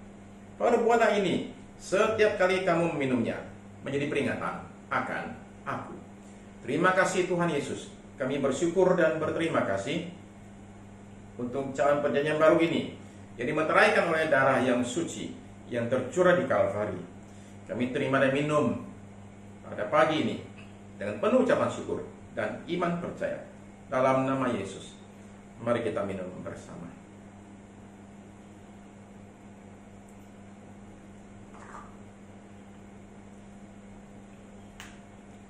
Perbuatlah ini setiap kali kamu meminumnya menjadi peringatan akan aku. Terima kasih Tuhan Yesus. Kami bersyukur dan berterima kasih untuk cawan perjanjian baru ini yang dimateraikan oleh darah yang suci yang tercurah di Kalvari. Kami terima dan minum pada pagi ini dengan penuh ucapan syukur dan iman percaya dalam nama Yesus. Mari kita minum bersama.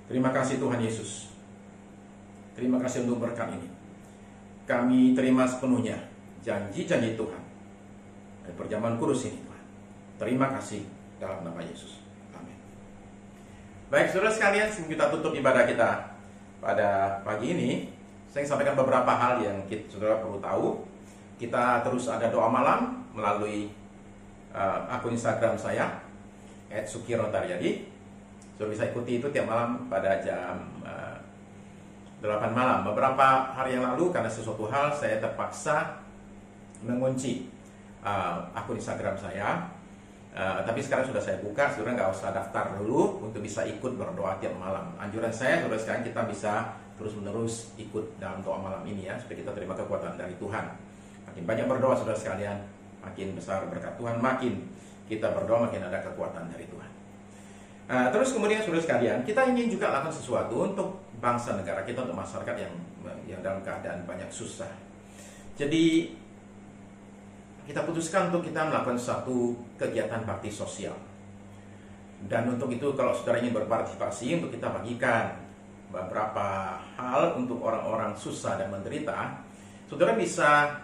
Terima kasih Tuhan Yesus. Terima kasih untuk berkat ini. Kami terima sepenuhnya janji-janji Tuhan dari perjamuan kudus ini. Terima kasih dalam nama Yesus. Amin. Baik saudara sekalian, sebelum kita tutup ibadah kita pada pagi ini, saya ingin sampaikan beberapa hal yang saudara perlu tahu. Kita terus ada doa malam melalui akun Instagram saya @sukirotaryadi. Saudara bisa ikuti itu tiap malam pada jam 8 malam. Beberapa hari yang lalu karena sesuatu hal saya terpaksa mengunci akun Instagram saya. Tapi sekarang sudah saya buka, saudara nggak usah daftar dulu untuk bisa ikut berdoa tiap malam. Anjuran saya, saudara sekarang kita bisa terus-menerus ikut dalam doa malam ini ya, supaya kita terima kekuatan dari Tuhan. Makin banyak berdoa saudara sekalian, makin besar berkat Tuhan, makin kita berdoa makin ada kekuatan dari Tuhan. Terus kemudian saudara sekalian, kita ingin juga lakukan sesuatu untuk bangsa negara kita, untuk masyarakat yang dalam keadaan banyak susah. Jadi kita putuskan untuk kita melakukan satu kegiatan bakti sosial. Dan untuk itu kalau saudara ingin berpartisipasi, untuk kita bagikan beberapa hal untuk orang-orang susah dan menderita, saudara bisa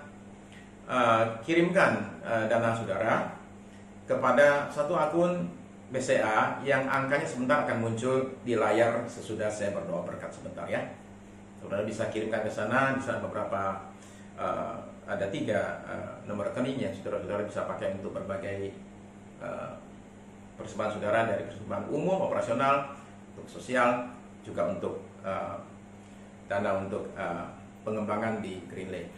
kirimkan dana saudara kepada satu akun BCA yang angkanya sebentar akan muncul di layar sesudah saya berdoa berkat sebentar ya. Saudara bisa kirimkan ke sana, di sana beberapa ada 3 nomor rekening yang saudara-saudara bisa pakai untuk berbagai persembahan saudara, dari persembahan umum, operasional, untuk sosial, juga untuk dana untuk pengembangan di Green Lake.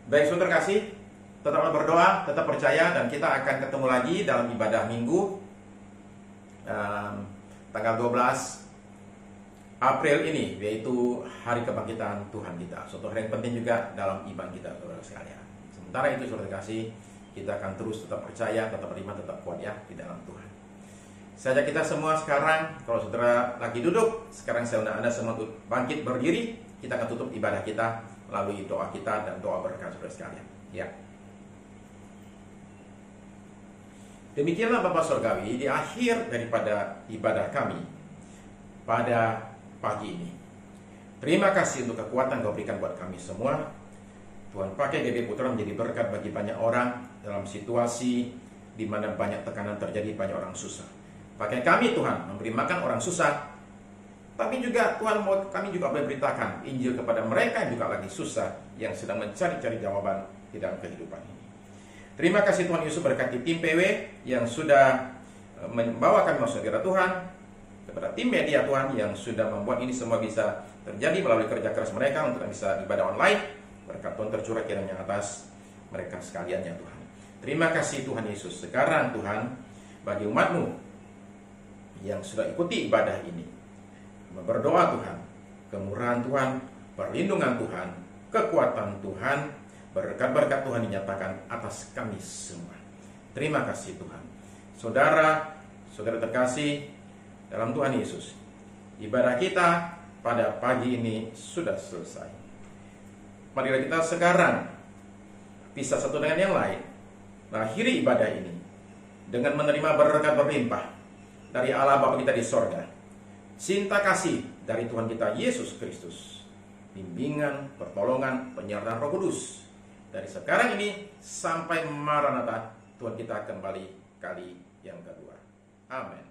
Baik saudara kasih, tetaplah berdoa, tetap percaya, dan kita akan ketemu lagi dalam ibadah minggu tanggal 12 April ini, yaitu hari kebangkitan Tuhan kita. Suatu hari yang penting juga dalam iman kita saudara sekalian. Sementara itu saudara kasih, kita akan terus tetap percaya, tetap beriman, tetap kuat ya di dalam Tuhan. Saya ajak kita semua sekarang, kalau saudara lagi duduk, sekarang saya undang Anda semua untuk bangkit berdiri. Kita akan tutup ibadah kita melalui doa kita dan doa berkat saudara sekalian. Ya. Demikianlah Bapa Surgawi, di akhir daripada ibadah kami pada pagi ini. Terima kasih untuk kekuatan Kau berikan buat kami semua. Tuhan, pakai GP Putra menjadi berkat bagi banyak orang dalam situasi di mana banyak tekanan terjadi, banyak orang susah. Pakai kami Tuhan, memberi makan orang susah. Tapi juga Tuhan mau kami juga boleh beritakan Injil kepada mereka yang juga lagi susah, yang sedang mencari-cari jawaban di dalam kehidupan ini. Terima kasih Tuhan Yesus, berkati tim PW yang sudah membawa kami masuk hadirat Tuhan, kepada tim media Tuhan yang sudah membuat ini semua bisa terjadi melalui kerja keras mereka untuk bisa ibadah online. Berkat Tuhan tercurah kiranya atas mereka sekalian ya Tuhan. Terima kasih Tuhan Yesus. Sekarang Tuhan, bagi umat-Mu yang sudah ikuti ibadah ini, berdoa Tuhan, kemurahan Tuhan, perlindungan Tuhan, kekuatan Tuhan, berkat-berkat Tuhan dinyatakan atas kami semua. Terima kasih Tuhan. Saudara terkasih dalam Tuhan Yesus, ibadah kita pada pagi ini sudah selesai. Marilah kita sekarang pisah satu dengan yang lain, mengakhiri ibadah ini dengan menerima berkat berlimpah dari Allah Bapa kita di sorga, cinta kasih dari Tuhan kita Yesus Kristus, bimbingan, pertolongan, penyertaan Roh Kudus dari sekarang ini sampai Maranatha, Tuhan kita kembali kali yang kedua. Amin.